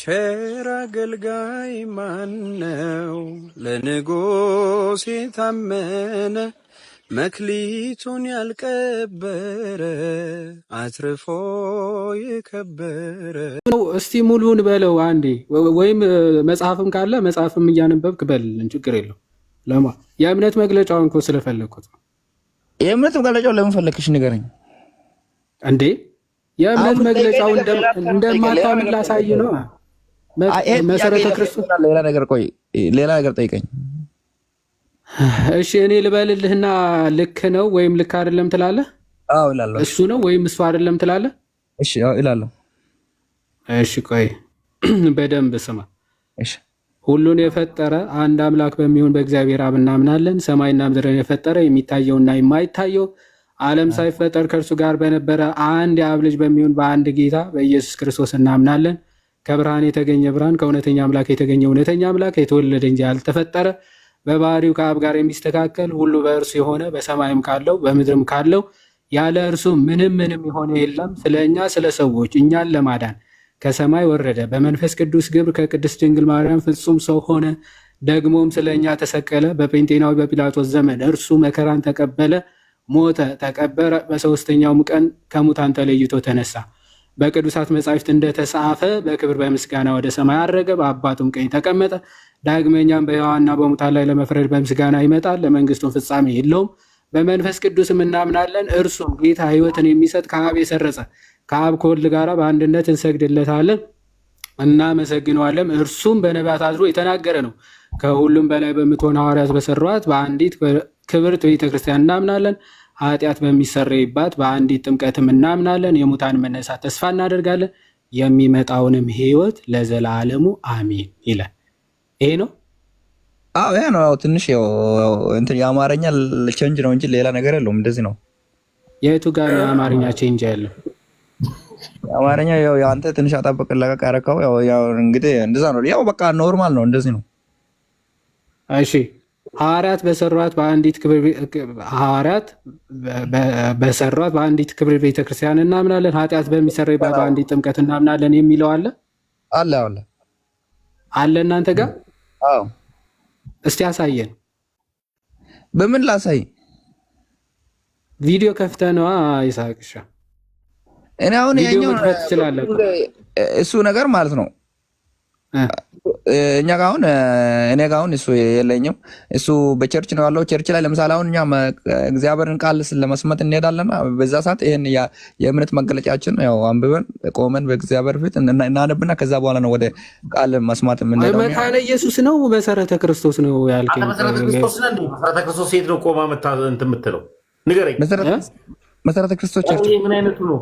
ቸር አገልጋይ ማነው? ለንጉሥ የታመነ መክሊቱን ያልቀበረ አትርፎ የከበረ። እስቲ ሙሉን በለው አንዴ፣ ወይም መጽሐፍም ካለ መጽሐፍም እያነበብክ በልልን፣ ችግር የለው። ለማ የእምነት መግለጫውን እኮ ስለፈለግኩት ነው። የእምነት መግለጫው ለምን ፈለግሽ ንገረኝ እንዴ። የእምነት መግለጫው እንደማታምን ላሳይ ነው። መሰረተ ክርስቶስ ሌላ ነገር ቆይ፣ ሌላ ነገር ጠይቀኝ። እሺ እኔ ልበልልህና ልክ ነው ወይም ልክ አይደለም ትላለህ? አዎ እላለሁ። እሱ ነው ወይም እሱ አይደለም ትላለህ? እሺ አዎ እላለሁ። እሺ ቆይ በደንብ ስማ። እሺ ሁሉን የፈጠረ አንድ አምላክ በሚሆን በእግዚአብሔር አብ እናምናለን። ሰማይና ምድርን የፈጠረ የሚታየውና የማይታየው ዓለም ሳይፈጠር ከእርሱ ጋር በነበረ አንድ የአብ ልጅ በሚሆን በአንድ ጌታ በኢየሱስ ክርስቶስ እናምናለን። ከብርሃን የተገኘ ብርሃን፣ ከእውነተኛ አምላክ የተገኘ እውነተኛ አምላክ፣ የተወለደ እንጂ ያልተፈጠረ፣ በባህሪው ከአብ ጋር የሚስተካከል፣ ሁሉ በእርሱ የሆነ፣ በሰማይም ካለው በምድርም ካለው ያለ እርሱ ምንም የሆነ የለም። ስለ እኛ ስለ ሰዎች እኛን ለማዳን ከሰማይ ወረደ። በመንፈስ ቅዱስ ግብር ከቅድስት ድንግል ማርያም ፍጹም ሰው ሆነ። ደግሞም ስለ እኛ ተሰቀለ። በጴንጤናዊ በጲላጦስ ዘመን እርሱ መከራን ተቀበለ፣ ሞተ፣ ተቀበረ። በሦስተኛውም ቀን ከሙታን ተለይቶ ተነሳ። በቅዱሳት መጻሕፍት እንደተጻፈ በክብር በምስጋና ወደ ሰማይ አረገ፣ በአባቱም ቀኝ ተቀመጠ። ዳግመኛም በሕያዋንና በሙታን ላይ ለመፍረድ በምስጋና ይመጣል። ለመንግስቱም ፍጻሜ የለውም። በመንፈስ ቅዱስም እናምናለን። እርሱም ጌታ ሕይወትን የሚሰጥ ከአብ የሰረጸ ከአብ ከወልድ ጋር በአንድነት እንሰግድለታለን፣ እናመሰግነዋለን። እርሱም በነቢያት አድሮ የተናገረ ነው። ከሁሉም በላይ በምትሆን ሐዋርያት በሰሯት በአንዲት ክብርት ቤተክርስቲያን እናምናለን። ኃጢአት በሚሰረይባት በአንዲት ጥምቀትም እናምናለን። የሙታን መነሳት ተስፋ እናደርጋለን፣ የሚመጣውንም ሕይወት ለዘላለሙ አሜን ይላል። ይሄ ነው። አዎ ያ ነው። ትንሽ እንትን የአማርኛ ቼንጅ ነው እንጂ ሌላ ነገር የለውም። እንደዚህ ነው። የቱ ጋር ነው የአማርኛ ቼንጅ ያለው? የአማርኛ አንተ ትንሽ አጣበቅ ለቀቅ ያረካው ያው እንግዲህ እንደዛ ነው። ያው በቃ ኖርማል ነው። እንደዚህ ነው። እሺ ሐዋርያት በሰሯት በአንዲት ክብር ቤተክርስቲያን እናምናለን። ኃጢአት በሚሰረይባት በአንዲት ጥምቀት እናምናለን የሚለው አለ አለ እናንተ ጋር? አዎ። እስቲ አሳየን። በምን ላሳይ? ቪዲዮ ከፍተህ ነዋ ይሳቅሻ። እኔ አሁን ያኛው እሱ ነገር ማለት ነው። እኛ ጋር አሁን እኔ ጋር አሁን እሱ የለኝም። እሱ በቸርች ነው ያለው። ቸርች ላይ ለምሳሌ አሁን እኛ እግዚአብሔርን ቃል ለመስማት እንሄዳለን። በዛ ሰዓት ይሄን የእምነት መገለጫችን ያው አንብበን ቆመን በእግዚአብሔር ፊት እናነብና ከዛ በኋላ ነው ወደ ቃል መስማት የምንሄደው። መካነ ኢየሱስ ነው መሰረተ ክርስቶስ ነው ያልከኝ? መሰረተ ክርስቶስ ነው። መሰረተ ክርስቶስ ሴት ነው ቆማ እንትን የምትለው ንገረኝ። መሰረተ ክርስቶስ ቸርች ምን አይነቱ ነው?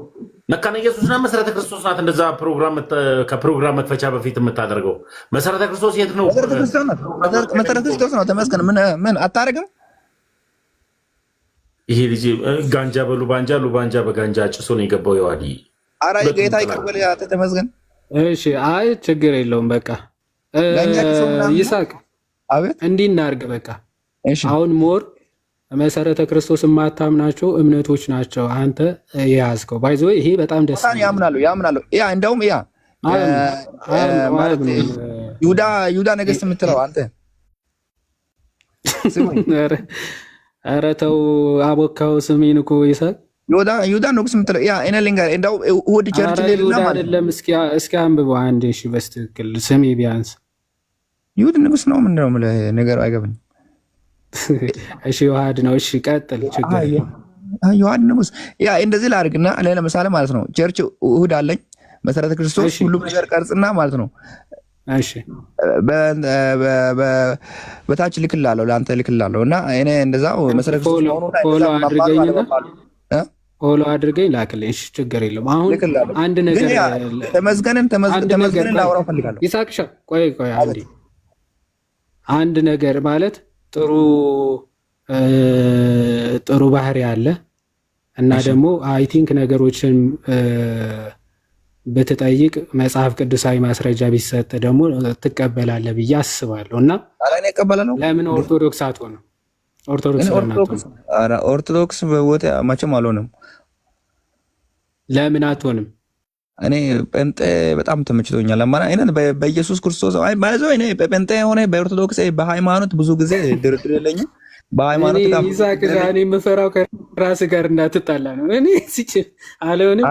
መካነ ኢየሱስ ናት። መሰረተ ክርስቶስ ናት። እንደዛ ከፕሮግራም መክፈቻ በፊት የምታደርገው መሰረተ ክርስቶስ የት ነው? መሰረተ ክርስቶስ ነው። ተመስገን። ምን አታረግም? ይሄ ልጅ ጋንጃ በሉባንጃ ሉባንጃ በጋንጃ ጭሶ ነው የገባው። የዋዲ ኧረ ጌታ ይቀበል። ተመስገን። እሺ አይ ችግር የለውም። በቃ ይሳቅ እንዲህ እናድርግ። በቃ አሁን ሞር መሰረተ ክርስቶስ የማታምናቸው እምነቶች ናቸው አንተ የያዝከው። ባይዞ ይሄ በጣም ደስ ያምናሉ። እንደውም ይሁዳ ነገስት የምትለው አንተ ኧረ ተው አቦካው ስሜን እኮ ይሳቅ። ይሁዳ ንጉስ የምትለው እኔ ልንገርህ፣ እንደው እሑድ ቸርች አይደለም። እስኪ አንብበው አንዴ። እሺ በስትክክል ስሜ ቢያንስ ይሁዳ ንጉስ ነው። ምንድነው ነገሩ? አይገባኝም። እሺ ዮሐድ ነው። እሺ ቀጥል። ችግር ዮሐድ ንጉስ እንደዚህ ላድርግና ለምሳሌ ማለት ነው ቸርች እሑድ አለኝ መሰረተ ክርስቶስ ሁሉም ነገር ቀርጽና ማለት ነው። እሺ በታች ልክላለሁ፣ ለአንተ ልክላለሁ እና እኔ እንደዛው መሰረተ ክርስቶስ ፎሎ አድርገኝ ላክልኝ። እሺ ችግር የለም። አሁን አንድ ነገር ተመስገንን ላወራው ፈልጋለሁ። ይሳቅሻ ቆይ አንድ ነገር ማለት ጥሩ ባህሪ አለ እና ደግሞ አይ ቲንክ ነገሮችን ብትጠይቅ መጽሐፍ ቅዱሳዊ ማስረጃ ቢሰጥ ደግሞ ትቀበላለህ ብዬ አስባለሁ። እና ለምን ኦርቶዶክስ አትሆንም? ኦርቶዶክስ ቦታ መቼም አልሆንም። ለምን አትሆንም? እኔ ጴንጤ በጣም ተመችቶኛል። እኔ በኢየሱስ ክርስቶስ ባይዘው እኔ በጴንጤ ሆነ በኦርቶዶክስ በሃይማኖት ብዙ ጊዜ ድርድር የለኝም። በሃይማኖት እኔ ይዛቅ እኔ የምፈራው ከራስ ጋር እንዳትጣላ ነው። እኔ አለሆንም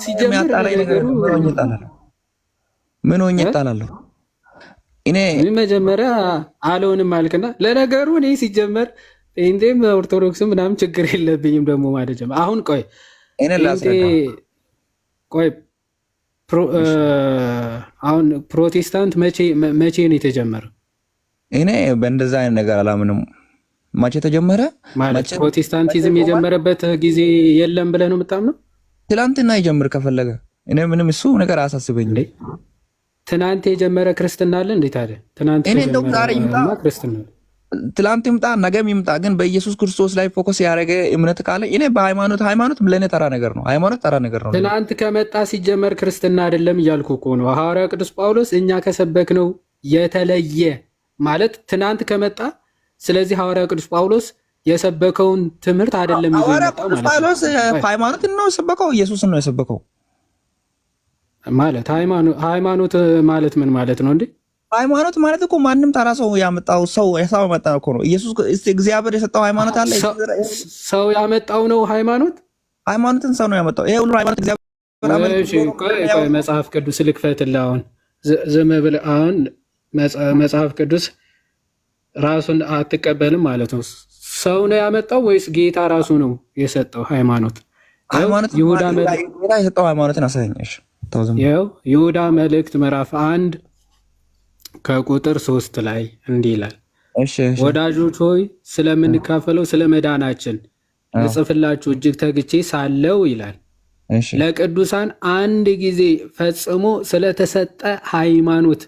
ሲጀምር ነገሩ ምን ሆኜ እጣላለሁ? እኔ መጀመሪያ አለሆንም አልክና፣ ለነገሩ እኔ ሲጀመር ጴንጤም ኦርቶዶክስም ምናምን ችግር የለብኝም ደግሞ ማለት ጀመር። አሁን ቆይ ቆይ አሁን ፕሮቴስታንት መቼ ነው የተጀመረው? እኔ በእንደዛ አይነት ነገር አላምንም። መቼ ተጀመረ ማለት ፕሮቴስታንቲዝም የጀመረበት ጊዜ የለም ብለህ ነው የምታምነው? ትላንትና ይጀምር ከፈለገ እኔ ምንም እሱ ነገር አያሳስበኝም። ትናንት የጀመረ ክርስትና አለ እንዴት አለ? ትናንት እኔ እንደውም ዛሬ ይምጣ ክርስትና ትላንት ይምጣ ነገም ይምጣ፣ ግን በኢየሱስ ክርስቶስ ላይ ፎከስ ያደረገ እምነት ካለ እኔ ሃይማኖት ለእኔ ተራ ነገር ነው። ሃይማኖት ተራ ነገር ነው። ትናንት ከመጣ ሲጀመር ክርስትና አይደለም እያልኩ እኮ ነው። ሐዋርያ ቅዱስ ጳውሎስ እኛ ከሰበክነው የተለየ ማለት ትናንት ከመጣ፣ ስለዚህ ሐዋርያ ቅዱስ ጳውሎስ የሰበከውን ትምህርት አይደለም ይዞ የመጣው ማለት ነው። ጳውሎስ ሃይማኖት ነው የሰበከው፣ ኢየሱስ ነው የሰበከው ማለት ሃይማኖት ማለት ምን ማለት ነው እንዴ? ሃይማኖት ማለት እኮ ማንም ተራ ሰው ያመጣው ሰው ያመጣ እኮ ነው። ኢየሱስ እግዚአብሔር የሰጠው ሃይማኖት አለ። ሰው ያመጣው ነው ሃይማኖት። ሃይማኖትን ሰው ነው ያመጣው። ይሄ ሁሉ ሃይማኖት እግዚአብሔር ቆይ መጽሐፍ ቅዱስ ልክፈትልህ። አሁን ዝም ብለህ አሁን መጽሐፍ ቅዱስ ራሱን አትቀበልም ማለት ነው። ሰው ነው ያመጣው ወይስ ጌታ ራሱ ነው የሰጠው ሃይማኖት? ይሁዳ የሰጠው ሃይማኖትን አሳየኝ። ይሁዳ መልእክት ምዕራፍ 1 ከቁጥር 3 ላይ እንዲህ ይላል፣ ወዳጆች ሆይ ስለምንካፈለው ስለ መዳናችን ልጽፍላችሁ እጅግ ተግቼ ሳለው ይላል፣ ለቅዱሳን አንድ ጊዜ ፈጽሞ ስለተሰጠ ሃይማኖት።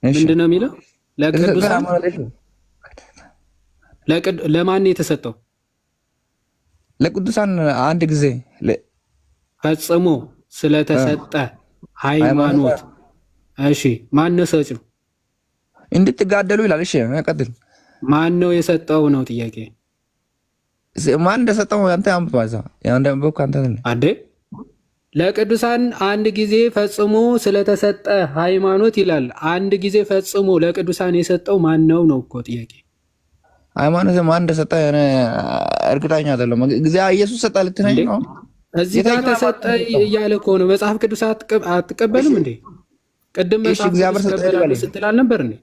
ምንድን ነው የሚለው? ለቅዱሳን ለማን የተሰጠው? ለቅዱሳን አንድ ጊዜ ፈጽሞ ስለተሰጠ ሃይማኖት። እሺ ማን ነው ሰጪው? እንድትጋደሉ ይላል። እሺ ቀጥል። ማን ነው የሰጠው ነው ጥያቄ። ማን እንደሰጠው አንተ አምጥቷዛ አንተ ለቅዱሳን አንድ ጊዜ ፈጽሞ ስለተሰጠ ሃይማኖት ይላል። አንድ ጊዜ ፈጽሞ ለቅዱሳን የሰጠው ማን ነው ነው እኮ ጥያቄ። ሃይማኖት ማን እንደሰጠ እርግጠኛ አይደለም። ኢየሱስ ሰጠ ልትነኝ ነው? እዚህ ጋር ተሰጠ እያለ እኮ ነው። መጽሐፍ ቅዱስ አትቀበልም እንዴ? ቅድም መጽሐፍ ቅዱስ ተቀበላለሁ ስትል አልነበር እንዴ?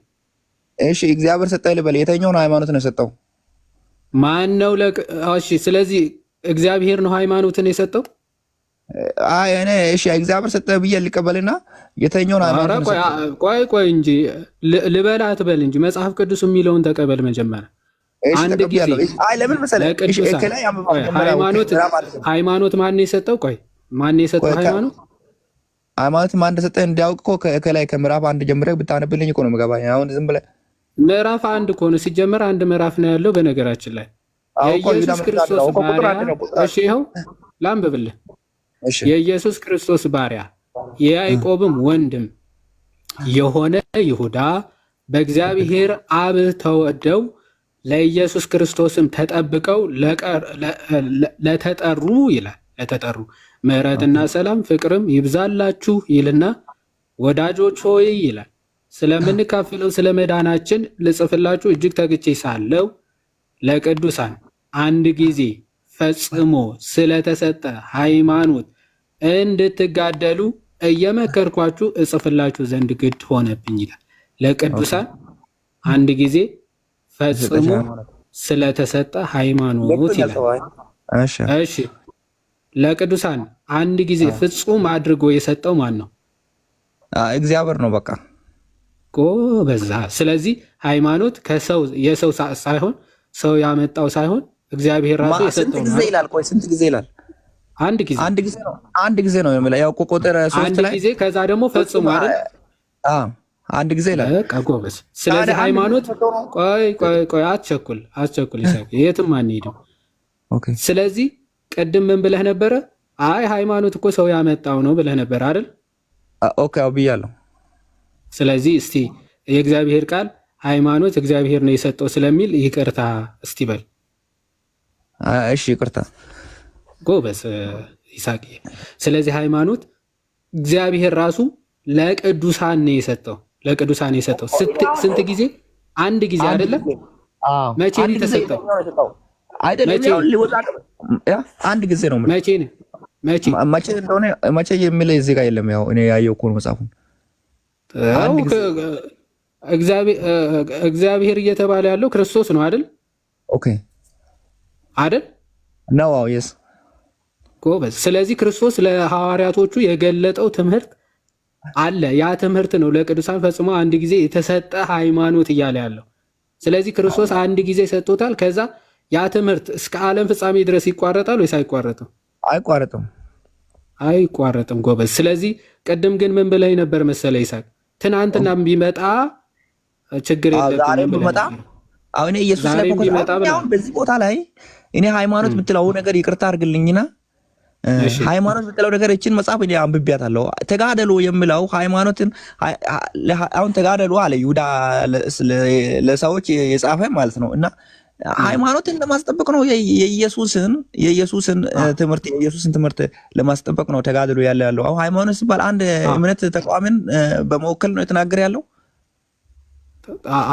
እሺ እግዚአብሔር ሰጠ ልበል። የተኛውን ሃይማኖት ነው የሰጠው? ማን ነው? እሺ ስለዚህ እግዚአብሔር ነው ሃይማኖትን የሰጠው? አይ እኔ እሺ እግዚአብሔር ሰጠ ብዬ ልቀበልና የተኛውን ሃይማኖት ቆይ እንጂ ልበላ አትበል እንጂ መጽሐፍ ቅዱስ የሚለውን ተቀበል መጀመሪያ። አንድ ጊዜ አይ ለምን መሰለህ ሃይማኖት ማን የሰጠው? ቆይ ማን የሰጠው ሃይማኖት? ሃይማኖት ማን እንደሰጠ እንዲያውቅ እኮ ከላይ ከምዕራፍ 1 ጀምረህ ብታነብልኝ እኮ ነው የምገባኝ። አሁን ዝም ብለህ ምዕራፍ 1 እኮ ነው ሲጀመር፣ አንድ ምዕራፍ ነው ያለው። በነገራችን ላይ የኢየሱስ ክርስቶስ ባሪያ፣ እሺ ይኸው ላንብብልህ። የኢየሱስ ክርስቶስ ባሪያ የያዕቆብም ወንድም የሆነ ይሁዳ በእግዚአብሔር አብ ተወደው ለኢየሱስ ክርስቶስም ተጠብቀው ለተጠሩ ይላል። ለተጠሩ ምሕረትና ሰላም ፍቅርም ይብዛላችሁ ይልና ወዳጆች ሆይ ይላል ስለምንካፈለው ስለ መዳናችን ልጽፍላችሁ እጅግ ተግቼ ሳለው ለቅዱሳን አንድ ጊዜ ፈጽሞ ስለተሰጠ ሃይማኖት እንድትጋደሉ እየመከርኳችሁ እጽፍላችሁ ዘንድ ግድ ሆነብኝ ይላል። ለቅዱሳን አንድ ጊዜ ፈጽሞ ስለተሰጠ ሃይማኖት ይላል። እሺ ለቅዱሳን አንድ ጊዜ ፍጹም አድርጎ የሰጠው ማን ነው? እግዚአብሔር ነው። በቃ በዛ። ስለዚህ ሃይማኖት ከሰው የሰው ሳይሆን ሰው ያመጣው ሳይሆን እግዚአብሔር ራሱ የሰጠው ነው። ስንት ጊዜ ይላል? አንድ ጊዜ ነው። አንድ ጊዜ ነው የሚለው ያው ቁጥር 3 ላይ አንድ ጊዜ ከዛ ደግሞ ፈጽሞ አይደል? አንድ ጊዜ ይላል። በቃ ጎበዝ። ስለዚህ ሃይማኖት ቆይ አትቸኩል ይሳቅ፣ የትም አንሄድም። ስለዚህ ቅድም ምን ብለህ ነበረ? አይ ሃይማኖት እኮ ሰው ያመጣው ነው ብለህ ነበር አይደል? ኦኬ አው ብያለሁ። ስለዚህ እስቲ የእግዚአብሔር ቃል ሃይማኖት እግዚአብሔር ነው የሰጠው ስለሚል ይቅርታ እስቲ በል። እሺ ይቅርታ። ጎበዝ ይሳቅ። ስለዚህ ሃይማኖት እግዚአብሔር ራሱ ለቅዱሳን ነው የሰጠው። ለቅዱሳን የሰጠው ስንት ጊዜ? አንድ ጊዜ አይደለም? መቼ ነው የተሰጠው? አንድ ጊዜ ነው። መቼ ነው? መቼ እንደሆነ መቼ የሚል እዚህ ጋር የለም። ያው እኔ ያየው እኮ ነው መጽሐፉን። እግዚአብሔር እየተባለ ያለው ክርስቶስ ነው አይደል? ኦኬ አይደል ነው? አዎ የስ ጎበዝ። ስለዚህ ክርስቶስ ለሐዋርያቶቹ የገለጠው ትምህርት አለ። ያ ትምህርት ነው ለቅዱሳን ፈጽሞ አንድ ጊዜ የተሰጠ ሃይማኖት እያለ ያለው። ስለዚህ ክርስቶስ አንድ ጊዜ ሰጥቶታል። ከዛ ያ ትምህርት እስከ ዓለም ፍጻሜ ድረስ ይቋረጣል ወይስ አይቋረጥም? አይቋረጥም። አይቋረጥም። ጎበዝ። ስለዚህ ቅድም ግን ምን ብለህ ነበር መሰለ ይስሐቅ? ትናንትናም ቢመጣ ችግር የለብንም። ዛሬም ቢመጣ አሁን ኢየሱስ ላይ በዚህ ቦታ ላይ እኔ ሃይማኖት የምትለው ነገር ይቅርታ አድርግልኝና ሃይማኖት የምትለው ነገር እችን መጽሐፍ እኔ አንብቤያታለሁ። ተጋደሉ የሚለው ሃይማኖትን አሁን ተጋደሉ አለ ይሁዳ ለሰዎች የጻፈ ማለት ነው። እና ሃይማኖትን ለማስጠበቅ ነው የኢየሱስን ትምህርት ለማስጠበቅ ነው ተጋደሉ ያለው። አሁን ሃይማኖት ሲባል አንድ እምነት ተቋምን በመወከል ነው የተናገረ ያለው።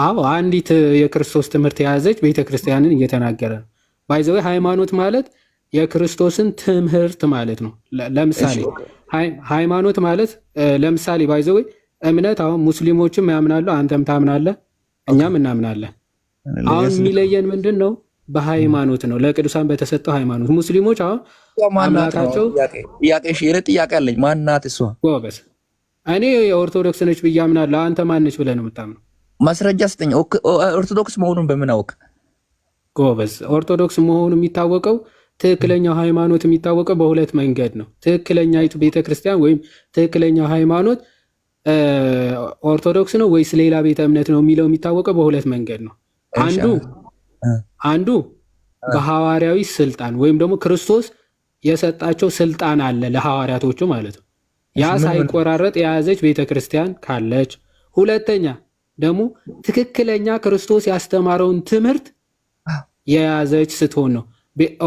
አዎ አንዲት የክርስቶስ ትምህርት የያዘች ቤተክርስቲያንን እየተናገረ ነው። ባይዘው ሃይማኖት ማለት የክርስቶስን ትምህርት ማለት ነው። ለምሳሌ ሃይማኖት ማለት ለምሳሌ ባይዘው እምነት አሁን ሙስሊሞችም ያምናሉ፣ አንተም ታምናለህ፣ እኛም እናምናለን። አሁን የሚለየን ምንድን ነው? በሃይማኖት ነው፣ ለቅዱሳን በተሰጠው ሃይማኖት። ሙስሊሞች አሁን አምላካቸው ጥያቄ አለኝ። ማናት እሷ? ጎበዝ። እኔ የኦርቶዶክስ ነች ብዬ አምናለሁ። አንተ ማነች ብለህ ነው የምታምነው? ማስረጃ ስጠኝ። ኦርቶዶክስ መሆኑን በምን አውቅ? ጎበዝ። ኦርቶዶክስ መሆኑ የሚታወቀው ትክክለኛው ሃይማኖት የሚታወቀው በሁለት መንገድ ነው። ትክክለኛይቱ ቤተክርስቲያን ወይም ትክክለኛው ሃይማኖት ኦርቶዶክስ ነው ወይስ ሌላ ቤተ እምነት ነው የሚለው የሚታወቀው በሁለት መንገድ ነው። አንዱ በሐዋርያዊ ስልጣን ወይም ደግሞ ክርስቶስ የሰጣቸው ስልጣን አለ ለሐዋርያቶቹ ማለት ነው። ያ ሳይቆራረጥ የያዘች ቤተክርስቲያን ካለች፣ ሁለተኛ ደግሞ ትክክለኛ ክርስቶስ ያስተማረውን ትምህርት የያዘች ስትሆን ነው።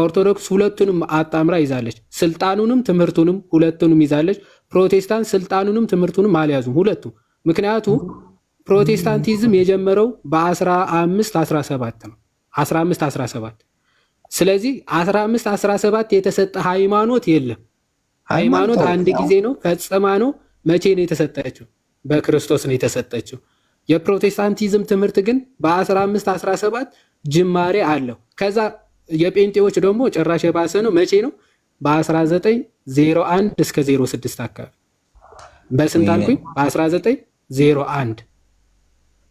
ኦርቶዶክስ ሁለቱንም አጣምራ ይዛለች። ስልጣኑንም ትምህርቱንም ሁለቱንም ይዛለች። ፕሮቴስታንት ስልጣኑንም ትምህርቱንም አልያዙም ሁለቱም። ምክንያቱም ፕሮቴስታንቲዝም የጀመረው በ1517 ነው። 1517 ስለዚህ 1517 የተሰጠ ሃይማኖት የለም። ሃይማኖት አንድ ጊዜ ነው፣ ፈጽማ ነው። መቼ ነው የተሰጠችው? በክርስቶስ ነው የተሰጠችው። የፕሮቴስታንቲዝም ትምህርት ግን በ1517 ጅማሬ አለው። ከዛ የጴንጤዎች ደግሞ ጭራሽ የባሰ ነው። መቼ ነው? በ1901 እስከ 06 አካባቢ። በስንት አልኩኝ? በ1901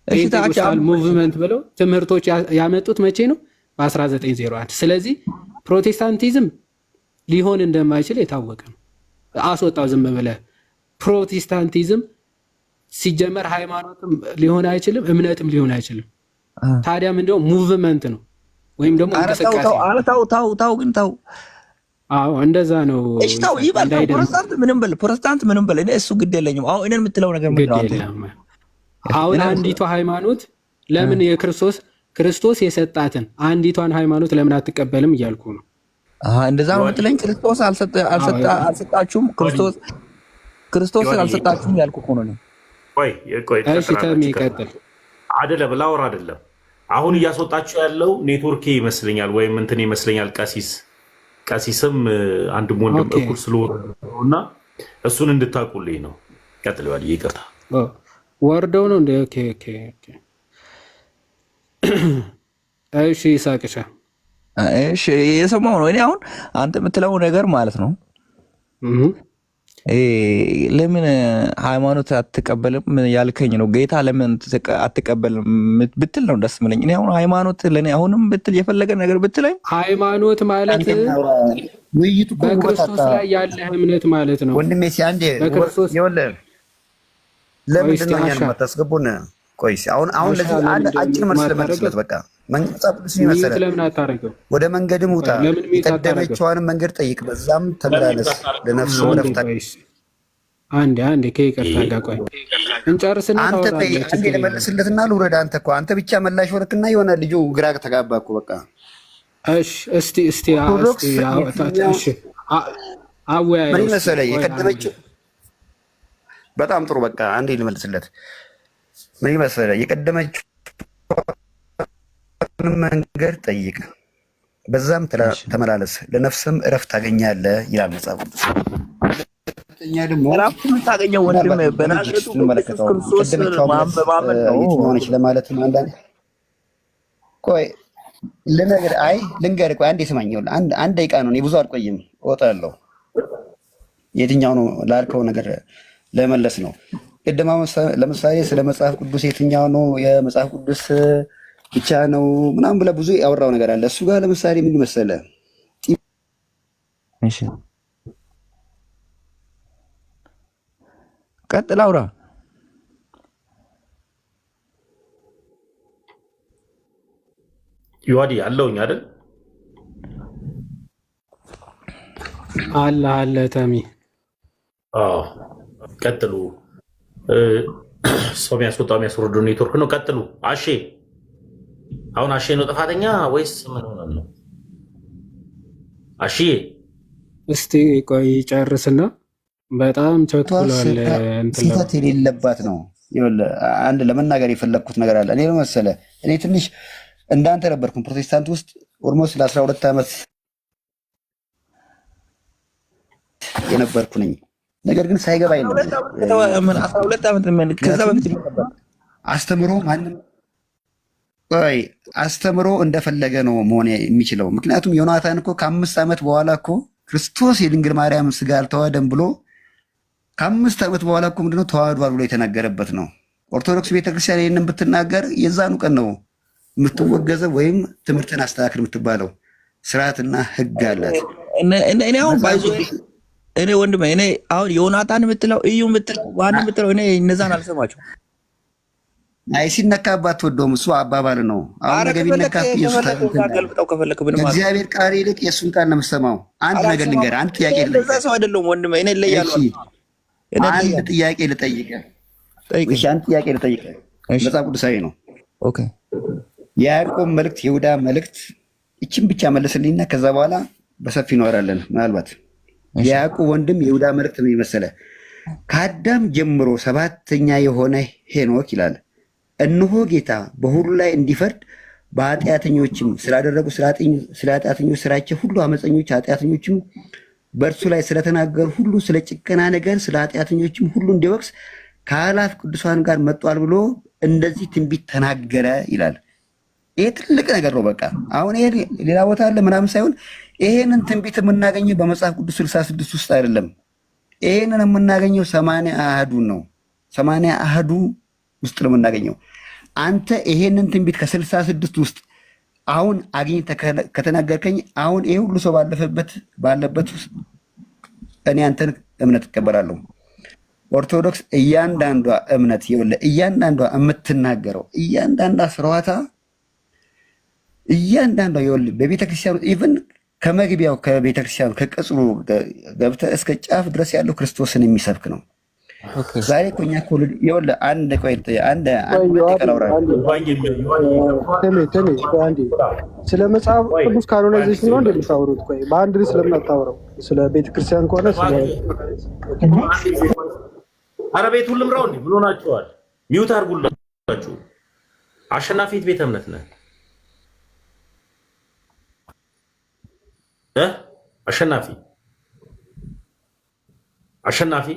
ፔንቴኮስታል ሙቭመንት ብለው ትምህርቶች ያመጡት መቼ ነው? በ1901። ስለዚህ ፕሮቴስታንቲዝም ሊሆን እንደማይችል የታወቀ ነው። አስወጣው ዝም ብለህ። ፕሮቴስታንቲዝም ሲጀመር ሃይማኖትም ሊሆን አይችልም፣ እምነትም ሊሆን አይችልም። ታዲያ ምንድነው? ሙቭመንት ነው ወይም ደግሞ እንቅስቃሴ። ታው ግን ታው አዎ እንደዛ ነው። እሺ ታው ይባል። ፕሮቴስታንት ምንም በል እኔ እሱ ግድ የለኝም። አሁን እኔን የምትለው ነገር ምንድን ነው? አሁን አንዲቷ ሃይማኖት ለምን ክርስቶስ የሰጣትን አንዲቷን ሃይማኖት ለምን አትቀበልም እያልኩ ነው። እንደዛ ነው የምትለኝ? ክርስቶስ አልሰጣችሁም፣ ክርስቶስ አልሰጣችሁም ያልኩ እኮ ነው። ቆይ እሺ ተሚ ይቀጥል። አይደለም ላወራ አይደለም። አሁን እያስወጣችሁ ያለው ኔትወርክ ይመስለኛል ወይም እንትን ይመስለኛል። ቀሲስም አንድም ወንድም እኩል ስለሆነና እሱን እንድታቁልኝ ነው። ቀጥለዋል። ይቅርታ ወርደው ነው እንደ ኦኬ። እሺ ይሳቅሻ። እሺ የሰማው ነው። እኔ አሁን አንተ የምትለው ነገር ማለት ነው ለምን ሃይማኖት አትቀበልም ያልከኝ ነው። ጌታ ለምን አትቀበልም ብትል ነው ደስ የሚለኝ። እኔ አሁን ሃይማኖት ለኔ አሁንም ብትል የፈለገ ነገር ብትለኝ ሃይማኖት ማለት በክርስቶስ ላይ ያለ እምነት ማለት ነው። ወንድሜ ሲያንዴ በክርስቶስ ይወለ ለምን ነው ያን ማታስገቡን? ቆይስ አሁን ለዚህ አንድ አጭር መልስ ለመልስለት በቃ መንገድ ቅዱስ ይመስላል። ለምን አታረገው? ወደ መንገድም ውጣ፣ የቀደመችዋንም መንገድ ጠይቅ፣ በዛም ተመላለስ ለነፍሱ ረፍታ። አንዴ ከይቅርታ ጋር ቆይ እንጨርስና አንተ አንዴ ለመልስለትና ልውረድ። አንተ እኮ አንተ ብቻ መላሽ ወርክና የሆነ ልጁ ግራ ተጋባ እኮ በቃ። እሺ እስቲ አወያይ። ምን መሰለህ የቀደመችው በጣም ጥሩ። በቃ አንዴ ልመልስለት። ምን መሰለህ የቀደመችውን መንገድ ጠይቅ፣ በዛም ተመላለስ፣ ለነፍስም እረፍት ታገኛለህ ይላል መጽሐፍ ቅዱስ። ሁለተኛ ደግሞ እረፍት የምታገኘው ወንድም በናዝሬቱ ኢየሱስ ክርስቶስ በማመን ነው ሆነች ለማለት አንዳንድ ቆይ ልንገርህ። ቆይ አንዴ ስማኝ። አንድ ደቂቃ ነው፣ እኔ ብዙ አልቆይም፣ እወጣለሁ። የትኛው ነው ላልከው ነገር ለመለስ ነው። ቅድማ ለምሳሌ ስለ መጽሐፍ ቅዱስ የትኛው ነው የመጽሐፍ ቅዱስ ብቻ ነው ምናምን ብለህ ብዙ ያወራው ነገር አለ። እሱ ጋር ለምሳሌ ምን መሰለህ? እሺ ቀጥል አውራ። ዮሐዲ አለውኝ አይደል? አለ ተሚ። ቀጥሉ። ሰው የሚያስወጣው የሚያስወርደው ኔትወርክ ነው። ቀጥሉ። አሼ አሁን አሼ ነው ጥፋተኛ ወይስ ምን ሆነ ነው? አሼ እስቲ ቆይ ጨርስና፣ በጣም ቸኩሏል። ስህተት የሌለባት ነው። አንድ ለመናገር የፈለግኩት ነገር አለ። እኔ መሰለህ እኔ ትንሽ እንዳንተ ነበርኩኝ ፕሮቴስታንት ውስጥ ኦልሞስት ለ12 ዓመት የነበርኩ ነኝ። ነገር ግን ሳይገባኝ ነው 12 ዓመት ምን ከዛ በፊት አስተምሮ ማንም አስተምሮ እንደፈለገ ነው መሆን የሚችለው። ምክንያቱም ዮናታን እኮ ከ5 ዓመት በኋላ እኮ ክርስቶስ የድንግል ማርያም ስጋ አልተዋሃደም ብሎ ከ5 ዓመት በኋላ እኮ ምንድነው ተዋህዷል ብሎ የተናገረበት ነው። ኦርቶዶክስ ቤተክርስቲያን ይህንን ብትናገር የዛኑ ቀን ነው የምትወገዘው ወይም ትምህርትን አስተካክል የምትባለው። ስርዓትና ህግ አላት። እኔ አሁን ባይዞ እኔ ወንድሜ እኔ አሁን ዮናታን የምትለው እዩ የምትለው ዋን የምትለው እኔ እነዛን አልሰማቸው። አይ ሲነካባት አትወደውም። እሱ አባባል ነው። አሁን ነገር ቢነካብ ገልብጠው ከፈለክ ምን ማለት እግዚአብሔር ቃል ይልቅ የእሱን ቃል ነው የምትሰማው። አንድ ነገር ልንገርህ፣ አንድ ጥያቄ ልጠይቅህ። ሰው አይደለም ወንድሜ እኔ እለያለሁ። አንድ ጥያቄ ልጠይቅህ። እሺ አንድ ጥያቄ ልጠይቅህ። መጽሐፍ ቅዱሳዊ ነው። ኦኬ የያዕቆብ መልእክት፣ የይሁዳ መልእክት፣ ይችን ብቻ መልስልኝና ከዛ በኋላ በሰፊ እንወራለን። ምናልባት የያዕቆብ ወንድም የይሁዳ መልእክት ምን መሰለህ? ከአዳም ጀምሮ 7ተኛ የሆነ ሄኖክ ይላል፣ እነሆ ጌታ በሁሉ ላይ እንዲፈርድ በኃጢአተኞችም ስላደረጉ ስለ ኃጢአተኞች ስራቸው ሁሉ አመፀኞች ኃጢአተኞችም በእርሱ ላይ ስለተናገሩ ሁሉ ስለ ጭከና ነገር ስለ ኃጢአተኞችም ሁሉ እንዲወቅስ ከአእላፍ ቅዱሳን ጋር መጥቷል ብሎ እንደዚህ ትንቢት ተናገረ ይላል። ይሄ ትልቅ ነገር ነው። በቃ አሁን ይሄ ሌላ ቦታ አለ ምናምን ሳይሆን ይሄንን ትንቢት የምናገኘው በመጽሐፍ ቅዱስ 66 ውስጥ አይደለም። ይሄንን የምናገኘው 80 አሃዱን ነው። 80 አሃዱ ውስጥ ነው የምናገኘው። አንተ ይሄንን ትንቢት ከ66 ውስጥ አሁን አግኝተህ ከተናገርከኝ አሁን ይሄ ሁሉ ሰው ባለበት ውስጥ እኔ አንተን እምነት እቀበላለሁ። ኦርቶዶክስ እያንዳንዷ እምነት እያንዳንዷ የምትናገረው እያንዳንዷ ስርዓታ እያንዳንዷ በቤተክርስቲያኑ ኢቭን ከመግቢያው ከቤተክርስቲያኑ ከቅጽሩ ገብተህ እስከ ጫፍ ድረስ ያለው ክርስቶስን የሚሰብክ ነው። ዛሬ እኮ እኛ እኮ አንድ ስለ መጽሐፍ ቅዱስ ካኖናይዜሽን ነው እንደምታወሩት? ቆይ በአንድ ርዕስ ስለምናታወረው ስለ ቤተክርስቲያን ከሆነ ኧረ ቤት ሁሉም ራው ምን ሆናችኋል? ሚውት አድርጉላችሁ። አሸናፊት ቤተ እምነት ነህ አሸናፊ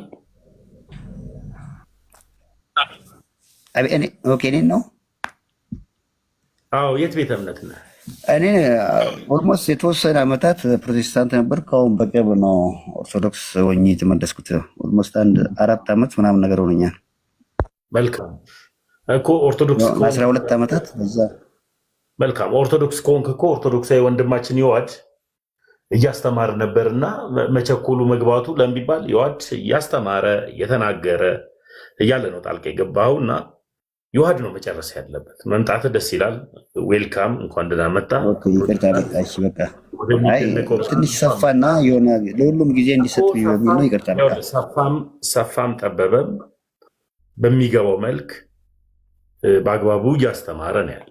ኦኬ እኔ ነው። አዎ የት ቤተ እምነት ነህ? እኔ ኦልሞስት የተወሰነ ዓመታት ፕሮቴስታንት ነበር። ከአሁን በቅርብ ነው ኦርቶዶክስ ሆኜ የተመለስኩት። ኦልሞስት 4 ዓመት ምናምን ነገር ሆኖኛል። መልካም እኮ ኦርቶዶክስ 12 ዓመታት በዛ። መልካም ኦርቶዶክስ ከሆንክ እኮ ኦርቶዶክሳዊ ወንድማችን ይዋድ እያስተማረ ነበርና መቸኮሉ መግባቱ ለሚባል ይዋድ እያስተማረ እየተናገረ እያለ ነው ጣልቃ የገባውና ይዋድ ነው መጨረስ ያለበት። መምጣት ደስ ይላል። ዌልካም፣ እንኳን ደህና መጣ። ትንሽ ሰፋና የሆነ ለሁሉም ጊዜ እንዲሰጥ በሚል ነው። ይቅርታ። ሰፋም ጠበበም በሚገባው መልክ በአግባቡ እያስተማረ ነው ያለው።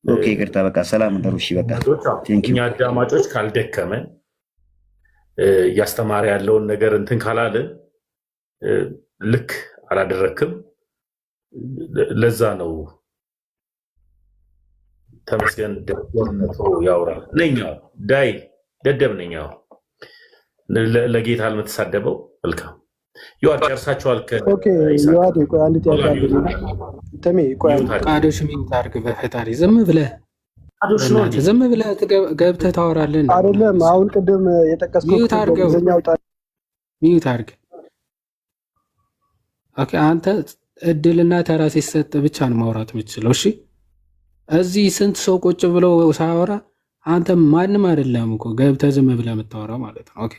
ኦኬ ይቅርታ። በቃ ሰላም እንደሩ። እሺ በቃ እኛ አዳማጮች ካልደከመን እያስተማረ ያለውን ነገር እንትን ካላለን ልክ አላደረክም። ለዛ ነው ተመስገን ደደብነቶ ያውራ ነኛው ዳይ ደደብ ነኛው ለጌታ አልምትሳደበው። መልካም ይዋድ ጨርሳችኋል። ኦኬ ይዋድ ቆይ አንድ ጥያቄ አለኝ። ተሜ ቆይ ቃዶሽ ሚውት አድርግ በፈጣሪ ዝም ብለህ ገብተህ ታወራለህ አይደለም? አሁን ቅድም የጠቀስኩት ሚውት አድርገው ሚውት አድርግ። ኦኬ አንተ እድልና ተራ ሲሰጥ ብቻ ነው ማውራት የምትችለው። እሺ እዚህ ስንት ሰው ቁጭ ብሎ ሳወራ አንተ ማንም አይደለም እኮ ገብተህ ዝም ብለህ የምታወራው ማለት ነው። ኦኬ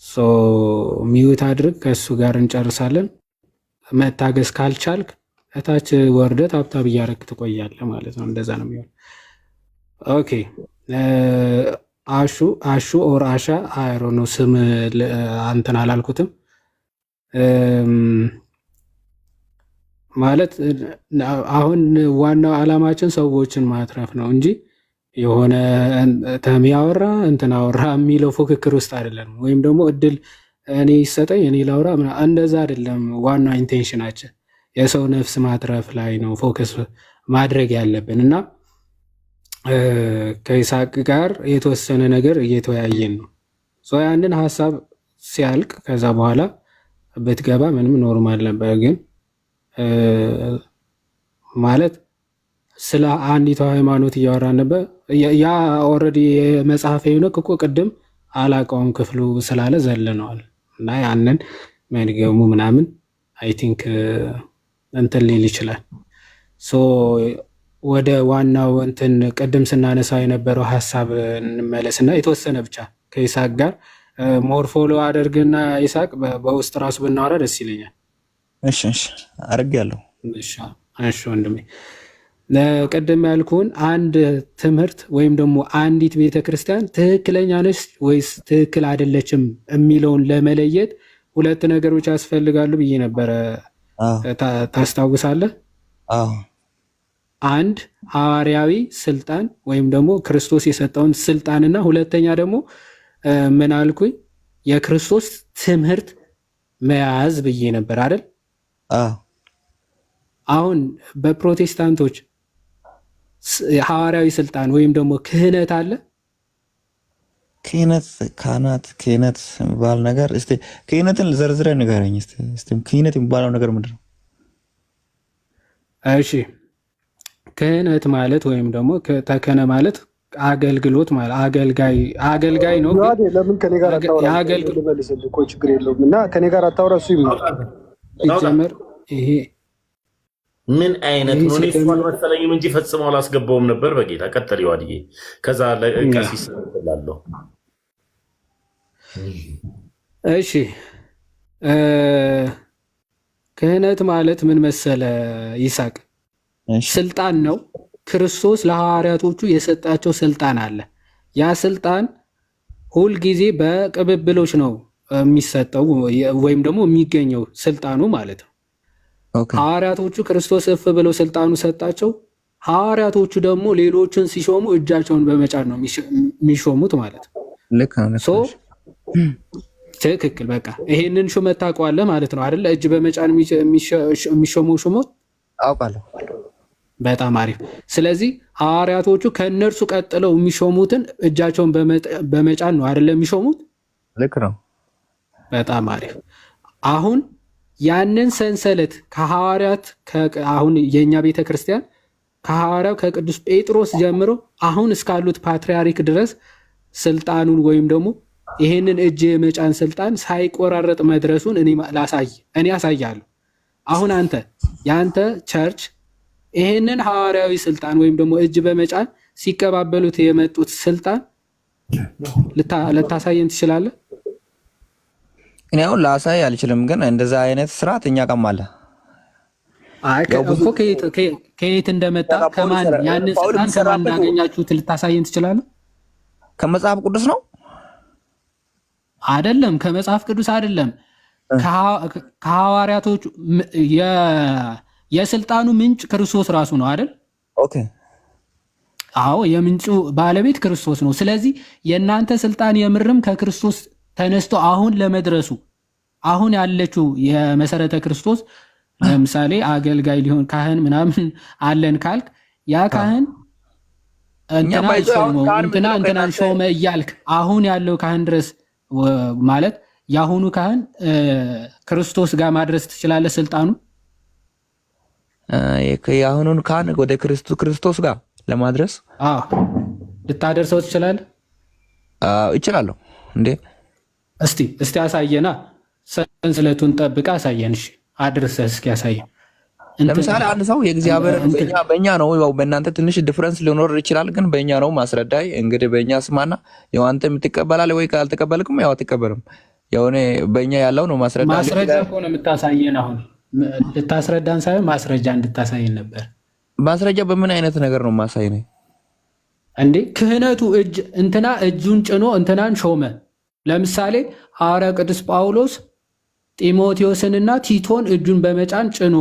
ሶ ሚውት አድርግ። ከእሱ ጋር እንጨርሳለን። መታገስ ካልቻልክ እታች ወርደህ ታብታብ እያደረግህ ትቆያለህ ማለት ነው። እንደዛ ነው የሚሆን። ኦኬ አሹ ኦር አሻ አይሮ ነው ስም አንተን አላልኩትም ማለት አሁን ዋናው ዓላማችን ሰዎችን ማትረፍ ነው እንጂ የሆነ ተም ያወራ እንትን አወራ የሚለው ፉክክር ውስጥ አይደለም። ወይም ደግሞ እድል እኔ ይሰጠኝ እኔ ላውራ እንደዛ አይደለም። ዋና ኢንቴንሽናችን የሰው ነፍስ ማትረፍ ላይ ነው ፎከስ ማድረግ ያለብን እና ከይስሐቅ ጋር የተወሰነ ነገር እየተወያየን ነው። ያንን ሀሳብ ሲያልቅ ከዛ በኋላ ብትገባ ምንም ኖርማል ነበር። ግን ማለት ስለ አንዲቷ ሃይማኖት እያወራን ነበር። ያ ኦልሬዲ የመጽሐፍ ሄኖክ እኮ ቅድም አላውቀውም ክፍሉ ስላለ ዘለነዋል እና ያንን መድገሙ ምናምን አይ ቲንክ እንትን ሊል ይችላል። ወደ ዋናው እንትን ቅድም ስናነሳ የነበረው ሀሳብ እንመለስና የተወሰነ ብቻ ከይስሐቅ ጋር ሞር ፎሎ አደርግና ይስሐቅ በውስጥ ራሱ ብናወራ ደስ ይለኛል። እሺ አድርጌያለሁ። እሺ ወንድሜ ቅድም ያልኩህን አንድ ትምህርት ወይም ደግሞ አንዲት ቤተክርስቲያን ትክክለኛ ነች ወይስ ትክክል አይደለችም የሚለውን ለመለየት ሁለት ነገሮች ያስፈልጋሉ ብዬ ነበረ። ታስታውሳለህ? አንድ ሐዋርያዊ ስልጣን ወይም ደግሞ ክርስቶስ የሰጠውን ስልጣንና ሁለተኛ ደግሞ ምን አልኩኝ? የክርስቶስ ትምህርት መያዝ ብዬ ነበር አይደል? አሁን በፕሮቴስታንቶች ሐዋርያዊ ስልጣን ወይም ደግሞ ክህነት አለ። ካህናት ክህነት የሚባል ነገር እስቲ ክህነትን ዘርዝረህ ንገረኝ እስቲ። ክህነት የሚባለው ነገር ምንድን ነው? እሺ ክህነት ማለት ወይም ደግሞ ተከነ ማለት አገልግሎት ማለት አገልጋይ ነው። ለምን ከኔ ጋር አታወራ? ልመልስልህ እኮ ችግር የለውም እና ከኔ ጋር አታወራ። እሱ ይጀምር። ይሄ ምን አይነት ነው? እኔ እሱ አልመሰለኝም እንጂ ፈጽመው አላስገባውም ነበር። በጌታ ቀጠል ይዋድዬ። ከዛ ለቀሲስ እላለሁ። እሺ ክህነት ማለት ምን መሰለ ይስሐቅ? ስልጣን ነው። ክርስቶስ ለሐዋርያቶቹ የሰጣቸው ስልጣን አለ። ያ ስልጣን ሁልጊዜ በቅብብሎች ነው የሚሰጠው ወይም ደግሞ የሚገኘው ስልጣኑ ማለት ነው። ሐዋርያቶቹ ክርስቶስ እፍ ብለው ስልጣኑ ሰጣቸው። ሐዋርያቶቹ ደግሞ ሌሎችን ሲሾሙ እጃቸውን በመጫን ነው የሚሾሙት ማለት ነው። ትክክል። በቃ ይሄንን ሹመት ታውቀዋለህ ማለት ነው አይደለ? እጅ በመጫን የሚሾመው ሹመት አውቃለሁ። በጣም አሪፍ። ስለዚህ ሐዋርያቶቹ ከእነርሱ ቀጥለው የሚሾሙትን እጃቸውን በመጫን ነው አይደለ የሚሾሙት? ልክ ነው። በጣም አሪፍ። አሁን ያንን ሰንሰለት ከሐዋርያት አሁን የእኛ ቤተ ክርስቲያን ከሐዋርያው ከቅዱስ ጴጥሮስ ጀምሮ አሁን እስካሉት ፓትርያርክ ድረስ ስልጣኑን ወይም ደግሞ ይሄንን እጅ የመጫን ስልጣን ሳይቆራረጥ መድረሱን እኔ አሳያለሁ። አሁን የአንተ ቸርች ይሄንን ሐዋርያዊ ስልጣን ወይም ደግሞ እጅ በመጫን ሲቀባበሉት የመጡት ስልጣን ልታሳየን ትችላለህ? እኔ አሁን ላሳይ አልችልም፣ ግን እንደዛ አይነት ስርዓት እኛ ቀም አለ እኮ ከየት እንደመጣ ከማን ያንን ስልጣን ከማን እንዳገኛችሁት ልታሳየን ትችላለህ? ከመጽሐፍ ቅዱስ ነው አይደለም? ከመጽሐፍ ቅዱስ አይደለም። ከሐዋርያቶቹ የስልጣኑ ምንጭ ክርስቶስ ራሱ ነው አይደል? ኦኬ። አዎ የምንጩ ባለቤት ክርስቶስ ነው። ስለዚህ የእናንተ ስልጣን የምርም ከክርስቶስ ተነስቶ አሁን ለመድረሱ አሁን ያለችው የመሰረተ ክርስቶስ ለምሳሌ አገልጋይ ሊሆን ካህን ምናምን አለን ካልክ ያ ካህን እንትና ሾመው እንትናን ሾመ እያልክ አሁን ያለው ካህን ድረስ ማለት የአሁኑ ካህን ክርስቶስ ጋር ማድረስ ትችላለህ ስልጣኑ? የአሁኑን ካህን ወደ ክርስቶስ ጋር ለማድረስ ልታደርሰው ትችላለህ? እችላለሁ እንዴ? እስቲ አሳየና፣ ሰንሰለቱን ጠብቃ አሳየን። እሺ አድርሰህ እስኪ አሳየን። ለምሳሌ አንድ ሰው የእግዚአብሔር በእኛ ነው፣ ያው በእናንተ ትንሽ ዲፍረንስ ሊኖር ይችላል፣ ግን በእኛ ነው ማስረዳይ። እንግዲህ በእኛ ስማና ያው አንተ የምትቀበላለህ ወይ ካልተቀበልክም ያው አትቀበልም። ያው እኔ በእኛ ያለው ነው ማስረዳ። ማስረጃ እኮ ነው የምታሳየን። አሁን ልታስረዳን ሳይሆን ማስረጃ እንድታሳየን ነበር። ማስረጃ በምን አይነት ነገር ነው ማሳየን እንዴ? ክህነቱ እንትና እጁን ጭኖ እንትናን ሾመ። ለምሳሌ ሐዋርያው ቅዱስ ጳውሎስ ጢሞቴዎስንና ቲቶን እጁን በመጫን ጭኖ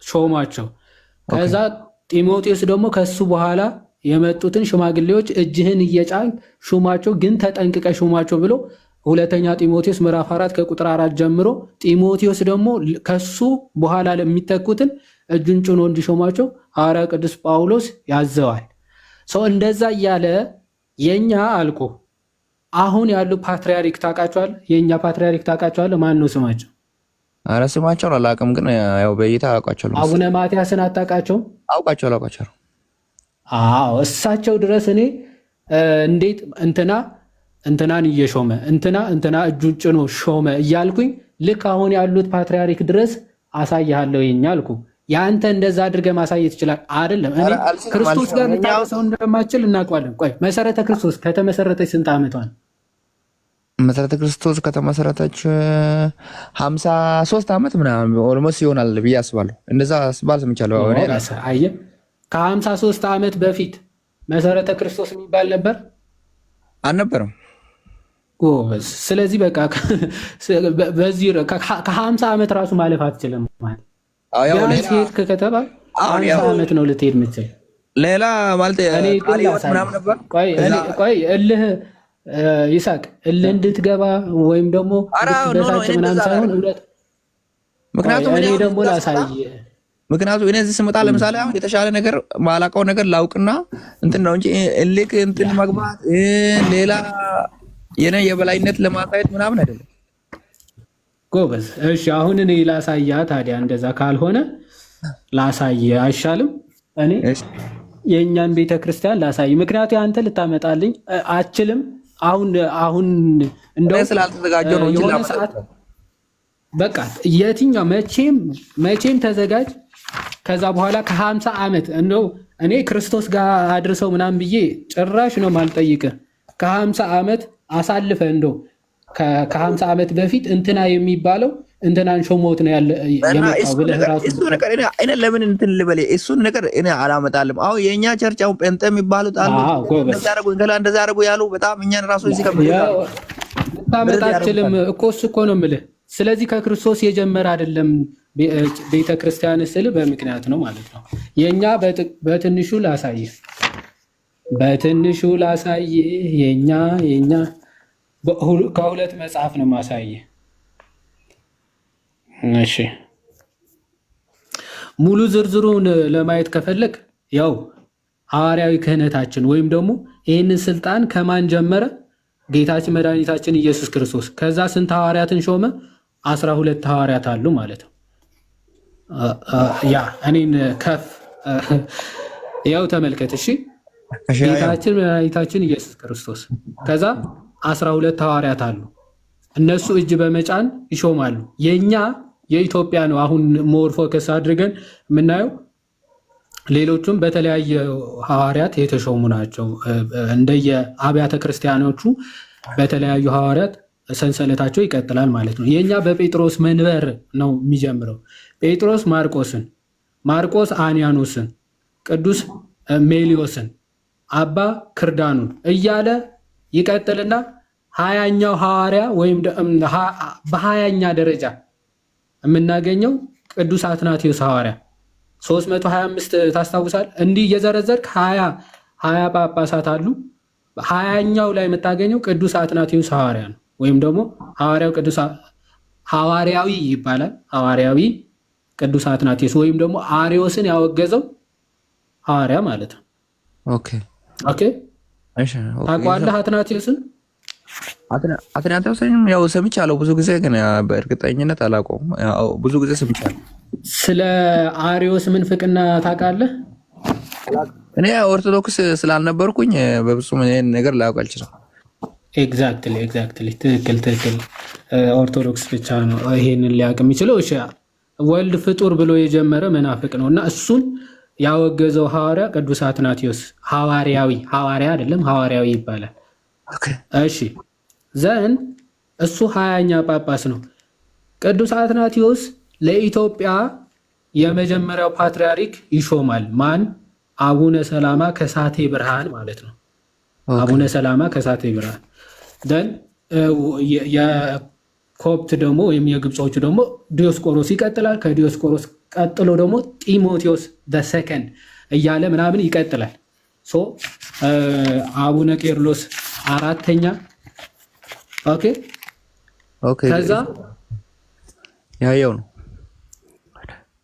ሾማቸው። ከዛ ጢሞቴዎስ ደግሞ ከሱ በኋላ የመጡትን ሽማግሌዎች እጅህን እየጫን ሹማቸው፣ ግን ተጠንቅቀ ሹማቸው ብሎ ሁለተኛ ጢሞቴዎስ ምዕራፍ 4 ከቁጥር 4 ጀምሮ ጢሞቴዎስ ደግሞ ከሱ በኋላ ለሚተኩትን እጁን ጭኖ እንዲሾማቸው ሐዋርያው ቅዱስ ጳውሎስ ያዘዋል። ሰው እንደዛ እያለ የኛ አልኩ አሁን ያሉ ፓትሪያርክ ታውቃቸዋል? የኛ ፓትሪያርክ ታውቃቸዋል? ማን ነው ስማቸው? አረ ስማቸውን አላውቅም፣ ግን ያው በእይታ አውቃቸዋለሁ። አቡነ ማትያስን አታውቃቸውም? አውቃቸዋለሁ። አዎ እሳቸው ድረስ እኔ እንዴት እንትናን እየሾመ እንትና እጁን ጭኖ ሾመ እያልኩኝ ልክ አሁን ያሉት ፓትሪያርክ ድረስ አሳይሃለሁ የኛ አልኩ። ያንተ እንደዛ አድርገህ ማሳየት ይችላል አይደለም? እኔ ክርስቶስ ጋር ልታደርሰው እንደማችል እናውቀዋለን። ቆይ መሰረተ ክርስቶስ ከተመሰረተች ስንት ዓመቷ ነው? መሰረተ ክርስቶስ ከተመሰረተች 53 ዓመት ምናምን ኦልሞስት ይሆናል ብዬ አስባለሁ። እንደዛ አስባል ሰምቻለሁ። አየህ ከ53 ዓመት በፊት መሰረተ ክርስቶስ የሚባል ነበር አልነበረም? ጎበዝ። ስለዚህ በቃ በዚህ ከ50 ዓመት ራሱ ማለፍ አትችልም ማለት ቢያንስ ሄድክ ከተባለ 50 ዓመት ነው ልትሄድ የምትችል። ሌላ ማለት ምናምን ነበር። ቆይ እልህ ይሳቅ እልህ እንድትገባ ወይም ደግሞ በሳጭ ምናምን ሳይሆን እውነት። ምክንያቱም እኔ ደግሞ ላሳየህ። ምክንያቱም እኔ እዚህ ስመጣ ለምሳሌ አሁን የተሻለ ነገር ማላውቀው ነገር ላውቅና እንትን ነው እንጂ እልክ እንትን መግባት ሌላ የኔ የበላይነት ለማሳየት ምናምን አይደለም። ጎበዝ። እሺ አሁን እኔ ላሳያ። ታዲያ እንደዛ ካልሆነ ላሳየ አይሻልም? እኔ የእኛን ቤተክርስቲያን ላሳይ። ምክንያቱም አንተ ልታመጣልኝ አችልም። አሁን እንደው ስላልተዘጋጀው ነው እንጂ ሰዓት በቃ የትኛው መቼም ተዘጋጅ። ከዛ በኋላ ከ50 ዓመት እንደው እኔ ክርስቶስ ጋር አድርሰው ምናምን ብዬ ጭራሽ ነው ማልጠይቅ። ከ50 ዓመት አሳልፈ እንደው ከ50 ዓመት በፊት እንትና የሚባለው እንትናን ሾሞት ነው የመጣው ብለህ ራሱ እሱ ነገር እኔ ለምን እንትን ልበል? እሱን ነገር እኔ አላመጣልም። አሁን የኛ ቸርች አሁን ጴንጤ የሚባሉት አሉ፣ እንደዛ አደረጉ ያሉ በጣም እኛን ራሱ እዚህ ታመጣችልም እኮ እሱ እኮ ነው የምልህ። ስለዚህ ከክርስቶስ የጀመረ አይደለም ቤተክርስቲያን ስል በምክንያት ነው ማለት ነው። የኛ በትንሹ ላሳይ የኛ ከሁለት መጽሐፍ ነው ማሳየ። እሺ ሙሉ ዝርዝሩን ለማየት ከፈለግ ያው ሐዋርያዊ ክህነታችን ወይም ደግሞ ይህንን ስልጣን ከማን ጀመረ? ጌታችን መድኃኒታችን ኢየሱስ ክርስቶስ። ከዛ ስንት ሐዋርያትን ሾመ? 12 ሐዋርያት አሉ ማለት ነው። ያ እኔን ከፍ ያው ተመልከት። እሺ ጌታችን መድኃኒታችን ኢየሱስ ክርስቶስ ከዛ 12 ሐዋርያት አሉ። እነሱ እጅ በመጫን ይሾማሉ። የኛ የኢትዮጵያ ነው አሁን ሞር ፎከስ አድርገን የምናየው። ሌሎቹም በተለያየ ሐዋርያት የተሾሙ ናቸው። እንደየ አብያተ ክርስቲያኖቹ በተለያዩ ሐዋርያት ሰንሰለታቸው ይቀጥላል ማለት ነው። የኛ በጴጥሮስ መንበር ነው የሚጀምረው። ጴጥሮስ ማርቆስን፣ ማርቆስ አንያኖስን፣ ቅዱስ ሜሊዮስን፣ አባ ክርዳኑን እያለ ይቀጥልና 20ኛው ሐዋርያ ወይም በ20ኛ ደረጃ የምናገኘው ቅዱስ አትናቴዎስ ሐዋርያ 325 ታስታውሳል። እንዲህ እየዘረዘርክ 20 ጳጳሳት አሉ። 20ኛው ላይ የምታገኘው ቅዱስ አትናቴዎስ ሐዋርያ ነው። ወይም ደግሞ ሐዋርያው ቅዱስ ሐዋርያዊ ይባላል። ሐዋርያዊ ቅዱስ አትናቴዎስ ወይም ደግሞ አሪዮስን ያወገዘው ሐዋርያ ማለት ነው። ኦኬ ኦኬ እሺ ኦኬ። ታውቀዋለህ አትናቴዎስን? አትናቴዎስን ያው ሰምቻለሁ ብዙ ጊዜ፣ ግን በእርግጠኝነት አላውቀውም። ያው ብዙ ጊዜ ሰምቻለሁ። ስለ አሪዮስ ምንፍቅና ታውቃለህ? እኔ ኦርቶዶክስ ስላልነበርኩኝ በብዙም ይሄን ነገር ላውቅ አልችልም። ኤግዛክትሊ ትክክል። ኦርቶዶክስ ብቻ ነው ይሄንን ሊያውቅ የሚችለው። እሺ ወልድ ፍጡር ብሎ የጀመረ መናፍቅ ነው እና እሱን ያወገዘው ሐዋርያ ቅዱስ አትናቴዎስ ሐዋርያ አይደለም ሐዋርያዊ ይባላል። እሺ ዘን እሱ 20ኛ ጳጳስ ነው። ቅዱስ አትናቴዎስ ለኢትዮጵያ የመጀመሪያው ፓትርያርክ ይሾማል። ማን? አቡነ ሰላማ ከሳቴ ብርሃን ማለት ነው። አቡነ ሰላማ ከሳቴ ብርሃን ደን የኮፕት ደግሞ ወይም የግብጾቹ ደግሞ ዲዮስቆሮስ ይቀጥላል። ከዲዮስቆሮስ ቀጥሎ ደግሞ ጢሞቴዎስ ሰከንድ እያለ ምናምን ይቀጥላል። ሶ አቡነ ቄርሎስ 4ኛ። ኦኬ ከዛ ያየው ነው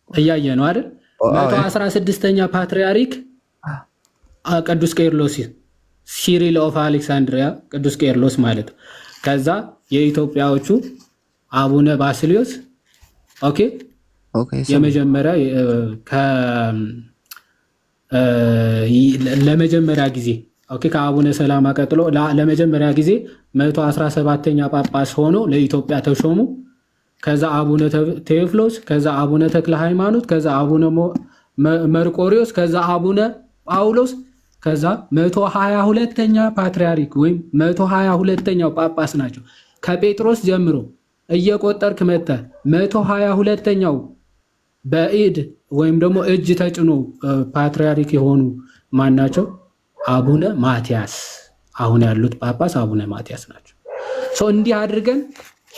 እያየ ነው አይደል? 116ኛ ፓትርያርክ ቅዱስ ቄርሎስ ሲሪል ኦፍ አሌክሳንድሪያ ቅዱስ ቄርሎስ ማለት ነው። ከዛ የኢትዮጵያዎቹ አቡነ ባስልዮስ ኦኬ የመጀመሪያ ለመጀመሪያ ጊዜ ኦኬ ከአቡነ ሰላማ ቀጥሎ ለመጀመሪያ ጊዜ 117ኛ ጳጳስ ሆኖ ለኢትዮጵያ ተሾሙ። ከዛ አቡነ ቴዎፍሎስ፣ ከዛ አቡነ ተክለ ሃይማኖት፣ ከዛ አቡነ መርቆሪዎስ፣ ከዛ አቡነ ጳውሎስ፣ ከዛ 122ኛ ፓትርያርክ ወይም 122ኛው ጳጳስ ናቸው። ከጴጥሮስ ጀምሮ እየቆጠርክ መጥተህ 122ኛው በኢድ ወይም ደግሞ እጅ ተጭኖ ፓትርያርክ የሆኑ ማን ናቸው? አቡነ ማትያስ። አሁን ያሉት ጳጳስ አቡነ ማትያስ ናቸው። እንዲህ አድርገን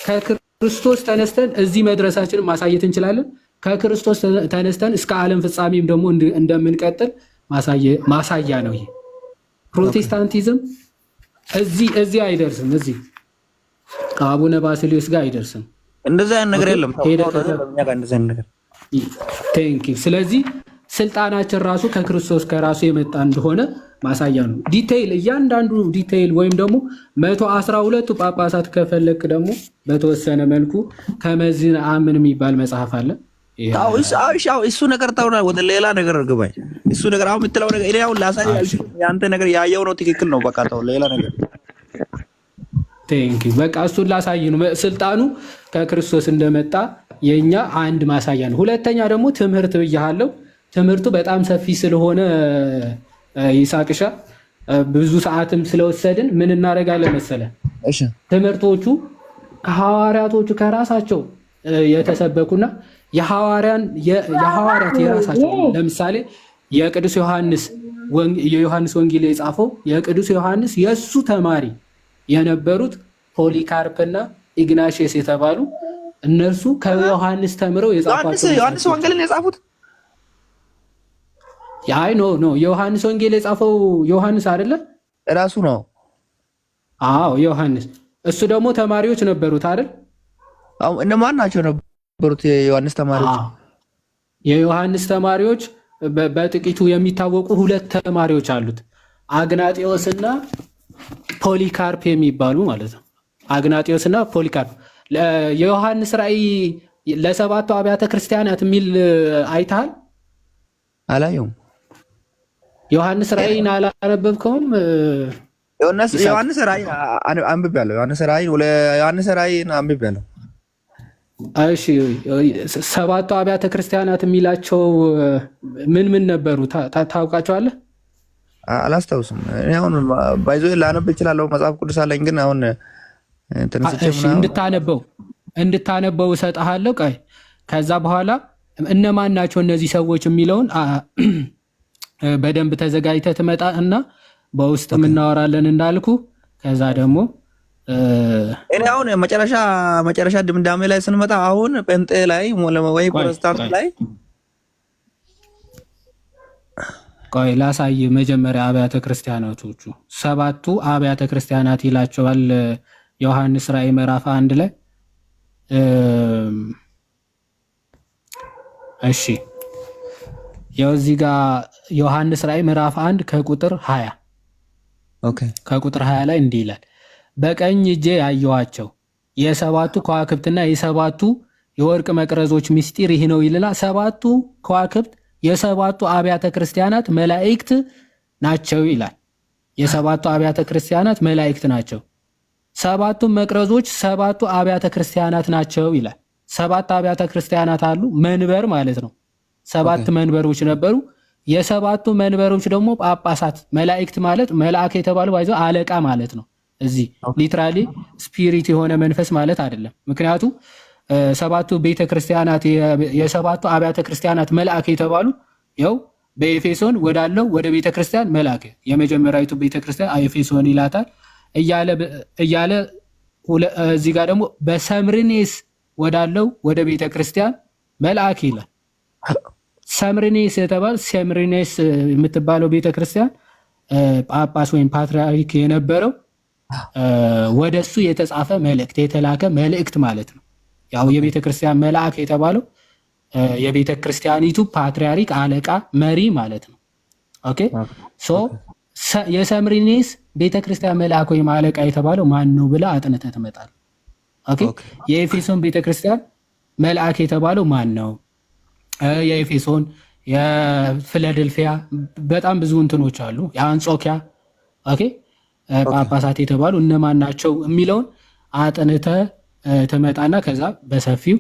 ከክርስቶስ ተነስተን እዚህ መድረሳችንን ማሳየት እንችላለን። ከክርስቶስ ተነስተን እስከ ዓለም ፍጻሜም ደግሞ እንደምንቀጥል ማሳያ ነው። ይሄ ፕሮቴስታንቲዝም እዚህ አይደርስም። እዚህ ከአቡነ ባስልዮስ ጋር አይደርስም። እንደዛ አይነት ነገር የለም። ስለዚህ ስልጣናችን ራሱ ከክርስቶስ ከራሱ የመጣ እንደሆነ ማሳያ ነው። ዲቴይል እያንዳንዱ ዲቴይል ወይም ደግሞ 112ቱ ጳጳሳት ከፈለክ ደግሞ በተወሰነ መልኩ ከመዝን አምን የሚባል መጽሐፍ አለ። እሱ ነገር ታውና ወደ ሌላ ነገር ግባኝ። እሱ ነገር አሁን የምትለው ነገር እኔ አሁን ላሳይ አልችልም። ያንተ ነገር ያየው ነው ትክክል ነው። በቃ ተው ሌላ ነገር በቃ እሱን ላሳይ ነው። ስልጣኑ ከክርስቶስ እንደመጣ የኛ አንድ ማሳያ ነው። ሁለተኛ ደግሞ ትምህርት ብያለሁ። ትምህርቱ በጣም ሰፊ ስለሆነ ይሳቅሻ ብዙ ሰዓትም ስለወሰድን ምን እናደርጋለን መሰለ? ትምህርቶቹ ከሐዋርያቶቹ ከራሳቸው የተሰበኩና የሐዋርያት የራሳቸው ለምሳሌ የቅዱስ የዮሐንስ ወንጌል የጻፈው የቅዱስ ዮሐንስ የእሱ ተማሪ የነበሩት ፖሊካርፕና ኢግናሽየስ የተባሉ እነርሱ ከዮሐንስ ተምረው የጻፏቸው ዮሐንስ ወንጌልን የጻፉት አይ ኖ የዮሐንስ ወንጌል የጻፈው ዮሐንስ አይደለ? ራሱ ነው። አዎ ዮሐንስ። እሱ ደግሞ ተማሪዎች ነበሩት አይደል? አዎ እነማን ናቸው ነበሩት የዮሐንስ ተማሪዎች? የዮሐንስ ተማሪዎች በጥቂቱ የሚታወቁ ሁለት ተማሪዎች አሉት። አግናጢዮስና ፖሊካርፕ የሚባሉ ማለት ነው። አግናጢዮስና ፖሊካርፕ። የዮሐንስ ራእይ ለሰባቱ አብያተ ክርስቲያናት የሚል አይተሃል? አላየሁም። ዮሐንስ ራእይን አላነበብከውም? ዮሐንስ ራእይን አንብቤያለሁ። ዮሐንስ ራእይን አንብቤያለሁ። እሺ ሰባቱ አብያተ ክርስቲያናት የሚላቸው ምን ነበሩ ታውቃቸዋለህ? አላስታውስም። እኔ አሁን ባይዞ ላነብ እችላለሁ፣ መጽሐፍ ቅዱስ አለኝ። ግን አሁን እንድታነበው እሰጥሃለሁ። ቆይ ከዛ በኋላ እነማን ናቸው እነዚህ ሰዎች የሚለውን በደንብ ተዘጋጅተህ ትመጣ እና በውስጥ እናወራለን እንዳልኩ። ከዛ ደግሞ እኔ አሁን መጨረሻ ድምዳሜ ላይ ስንመጣ አሁን ጴንጤ ላይ ወይ ፕሮቴስታንት ላይ ቆይ ላሳይ። መጀመሪያ አብያተ ክርስቲያናቶቹ ሰባቱ አብያተ ክርስቲያናት ይላቸዋል ዮሐንስ ራእይ ምዕራፍ 1 ላይ እሺ ያው እዚህ ጋር ዮሐንስ ራእይ ምዕራፍ 1 ከቁጥር 20 ኦኬ ከቁጥር 20 ላይ እንዲህ ይላል፣ በቀኝ እጄ ያየኋቸው የሰባቱ ከዋክብትና የሰባቱ የወርቅ መቅረዞች ምስጢር ይህ ነው ይልና፣ ሰባቱ ከዋክብት የሰባቱ አብያተ ክርስቲያናት መላእክት ናቸው ይላል። የሰባቱ አብያተ ክርስቲያናት መላእክት ናቸው። ሰባቱ መቅረዞች ሰባቱ አብያተ ክርስቲያናት ናቸው ይላል። ሰባት አብያተ ክርስቲያናት አሉ፣ መንበር ማለት ነው። ሰባት መንበሮች ነበሩ። የሰባቱ መንበሮች ደግሞ ጳጳሳት። መላእክት ማለት መልአክ የተባለው ባይዞ አለቃ ማለት ነው። እዚህ ሊትራሊ ስፒሪት የሆነ መንፈስ ማለት አይደለም። ምክንያቱ ሰባቱ ቤተክርስቲያናት የሰባቱ አብያተ ክርስቲያናት መልአክ የተባሉ ያው በኤፌሶን ወዳለው ወደ ቤተክርስቲያን መልአክ የመጀመሪያዊቱ ቤተክርስቲያን ኤፌሶን ይላታል እያለ እዚህ ጋር ደግሞ በሰምርኔስ ወዳለው ወደ ቤተክርስቲያን መልአክ ይላል። ሰምርኔስ የተባለ ሰምርኔስ የምትባለው ቤተክርስቲያን ጳጳስ ወይም ፓትርያርክ የነበረው ወደሱ የተጻፈ መልእክት የተላከ መልእክት ማለት ነው። ያው የቤተክርስቲያን መልአክ የተባለው የቤተክርስቲያኒቱ ፓትርያርክ አለቃ መሪ ማለት ነው። ኦኬ ሶ የሰምርኔስ ቤተክርስቲያን መልአክ ወይም አለቃ የተባለው ማን ነው ብላ አጥንተህ ትመጣለህ። ኦኬ የኤፌሶን ቤተክርስቲያን መልአክ የተባለው ማን ነው? የኤፌሶን የፊላደልፊያ በጣም ብዙ እንትኖች አሉ። የአንጾኪያ ኦኬ ጳጳሳት የተባሉ እነማን ናቸው የሚለውን አጥንተህ ትመጣና ከዛ በሰፊው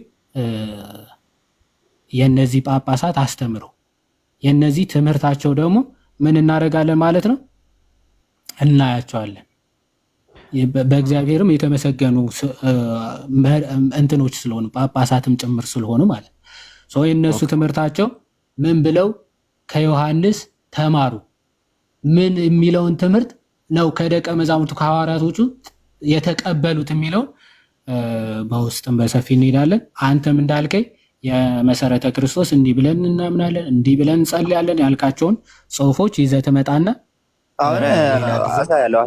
የነዚህ ጳጳሳት አስተምሮ የነዚህ ትምህርታቸው ደግሞ ምን እናደርጋለን ማለት ነው እናያቸዋለን። በእግዚአብሔርም የተመሰገኑ እንትኖች ስለሆኑ ጳጳሳትም ጭምር ስለሆኑ ማለት ነው። የእነሱ ትምህርታቸው ምን ብለው ከዮሐንስ ተማሩ፣ ምን የሚለውን ትምህርት ነው ከደቀ መዛሙርቱ ከሐዋርያቶቹ የተቀበሉት የሚለውን በውስጥም በሰፊ እንሄዳለን። አንተም እንዳልከኝ የመሰረተ ክርስቶስ እንዲህ ብለን እናምናለን፣ እንዲህ ብለን እንጸልያለን ያልካቸውን ጽሁፎች ይዘህ ትመጣና አሁን አሳያለሁ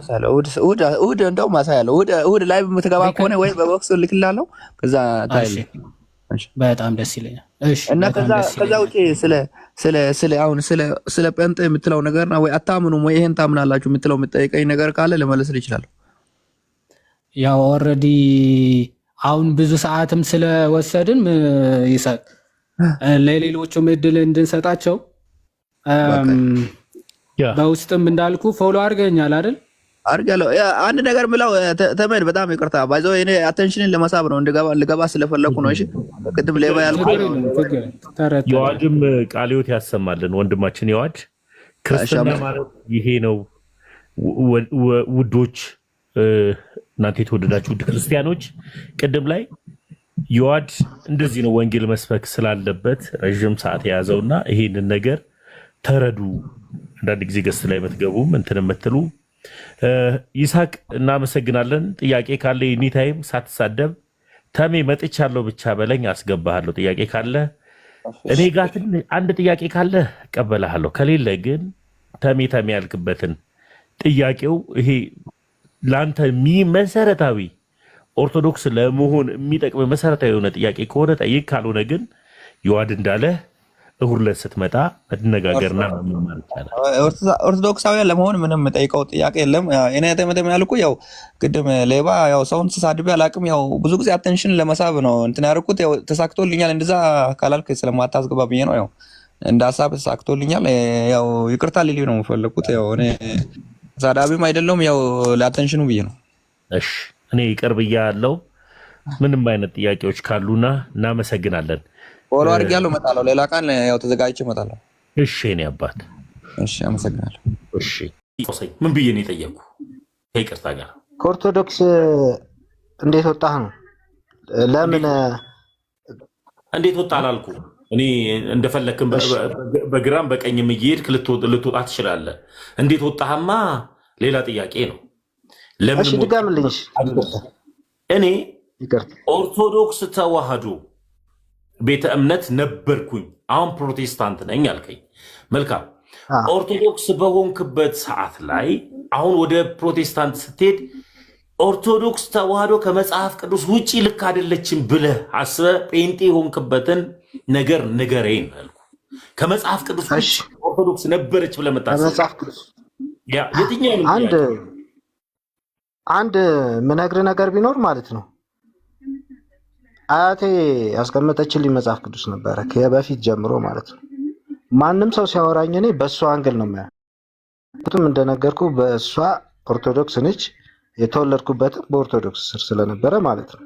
እሑድ እንደውም አሳያለሁ። እሑድ ላይ የምትገባ ከሆነ ወይ በቦክስ ልክላለሁ፣ ከዛ ታይል በጣም ደስ ይለኛል። እሺ እና ከዛ ውጪ ስለ አሁን ስለ ጴንጤ የምትለው ነገርና ወይ አታምኑም ወይ ይሄን ታምናላችሁ የምትለው የምጠይቀኝ ነገር ካለ ልመልስልህ እችላለሁ። ያው ኦልሬዲ አሁን ብዙ ሰዓትም ስለወሰድን ይሰጥ ለሌሎቹም እድል እንድንሰጣቸው በውስጥም እንዳልኩ ፎሎ አድርገኛል አይደል? አድርጋለሁ። አንድ ነገር ምለው ተመድ በጣም ይቅርታ ባይዘው እኔ አቴንሽንን ለመሳብ ነው ልገባ ስለፈለኩ ነው። እሺ ቅድም ሌባ ያልኩት የዋጅም ቃለ ሕይወት ያሰማልን ወንድማችን የዋጅ ክርስትና ማለት ይሄ ነው። ውዶች እናንተ የተወደዳችሁ ውድ ክርስቲያኖች ቅድም ላይ የዋጅ እንደዚህ ነው ወንጌል መስበክ ስላለበት ረዥም ሰዓት የያዘውና ይሄንን ነገር ተረዱ። አንዳንድ ጊዜ ገስት ላይ የምትገቡም እንትን የምትሉ ይስሐቅ እናመሰግናለን። ጥያቄ ካለ ኤኒታይም ሳትሳደብ ተሜ መጥቻለሁ ብቻ በለኝ አስገባሃለሁ። ጥያቄ ካለ እኔ ጋር አንድ ጥያቄ ካለ እቀበልሃለሁ። ከሌለ ግን ተሜ ያልክበትን ጥያቄው ይሄ ለአንተ መሰረታዊ ኦርቶዶክስ ለመሆን የሚጠቅም መሰረታዊ የሆነ ጥያቄ ከሆነ ጠይቅ። ካልሆነ ግን ይዋድ እንዳለ እሁድ ዕለት ስትመጣ መነጋገርና መማር ይቻላል። ኦርቶዶክሳውያን ለመሆን ምንም የምጠይቀው ጥያቄ የለም። እኔ ተመተም ያልኩ ያው ቅድም ሌባ ያው ሰውን ተሳድቤ አላውቅም። ያው ብዙ ጊዜ አቴንሽን ለመሳብ ነው እንትን ያደረኩት። ያው ተሳክቶልኛል። እንደዛ ካላልክ ስለማታስገባ ብዬ ነው። ያው እንደ ሀሳብ ተሳክቶልኛል። ያው ይቅርታ ሊሊ ነው የፈለኩት። ያው እኔ ተሳዳቢም አይደለሁም። ያው ለአቴንሽኑ ብዬ ነው። እሺ እኔ ይቅር ብያለሁ። ምንም አይነት ጥያቄዎች ካሉና እናመሰግናለን። ፎሎ አድርጌያለሁ፣ እመጣለሁ። ሌላ ቀን ያው ተዘጋጅቼ እመጣለሁ። እሺ እኔ አባት እሺ፣ አመሰግናለሁ። እሺ ምን ብዬ ነው የጠየቁ? ከይቅርታ ጋር ከኦርቶዶክስ እንዴት ወጣህ ነው? ለምን እንዴት ወጣ አላልኩ። እኔ እንደፈለክም በግራም በቀኝም እየሄድክ ልትወጣ ትችላለህ። እንዴት ወጣህማ ሌላ ጥያቄ ነው። ለምን ድጋምልኝ። እኔ ኦርቶዶክስ ተዋህዶ ቤተ እምነት ነበርኩኝ፣ አሁን ፕሮቴስታንት ነኝ አልከኝ። መልካም ኦርቶዶክስ በሆንክበት ሰዓት ላይ አሁን ወደ ፕሮቴስታንት ስትሄድ ኦርቶዶክስ ተዋህዶ ከመጽሐፍ ቅዱስ ውጪ ልክ አይደለችም ብለህ አስበህ ጴንጤ የሆንክበትን ነገር ንገረኝ አልኩ። ከመጽሐፍ ቅዱስ ውጪ ኦርቶዶክስ ነበረች ብለህ የምታስበው የትኛው? አንድ ምነግርህ ነገር ቢኖር ማለት ነው አያቴ ያስቀመጠችልኝ መጽሐፍ ቅዱስ ነበረ ከበፊት ጀምሮ ማለት ነው። ማንም ሰው ሲያወራኝ እኔ በእሷ አንግል ነው የማያውቁትም። እንደነገርኩ በእሷ ኦርቶዶክስ ነች፣ የተወለድኩበትም በኦርቶዶክስ ስር ስለነበረ ማለት ነው።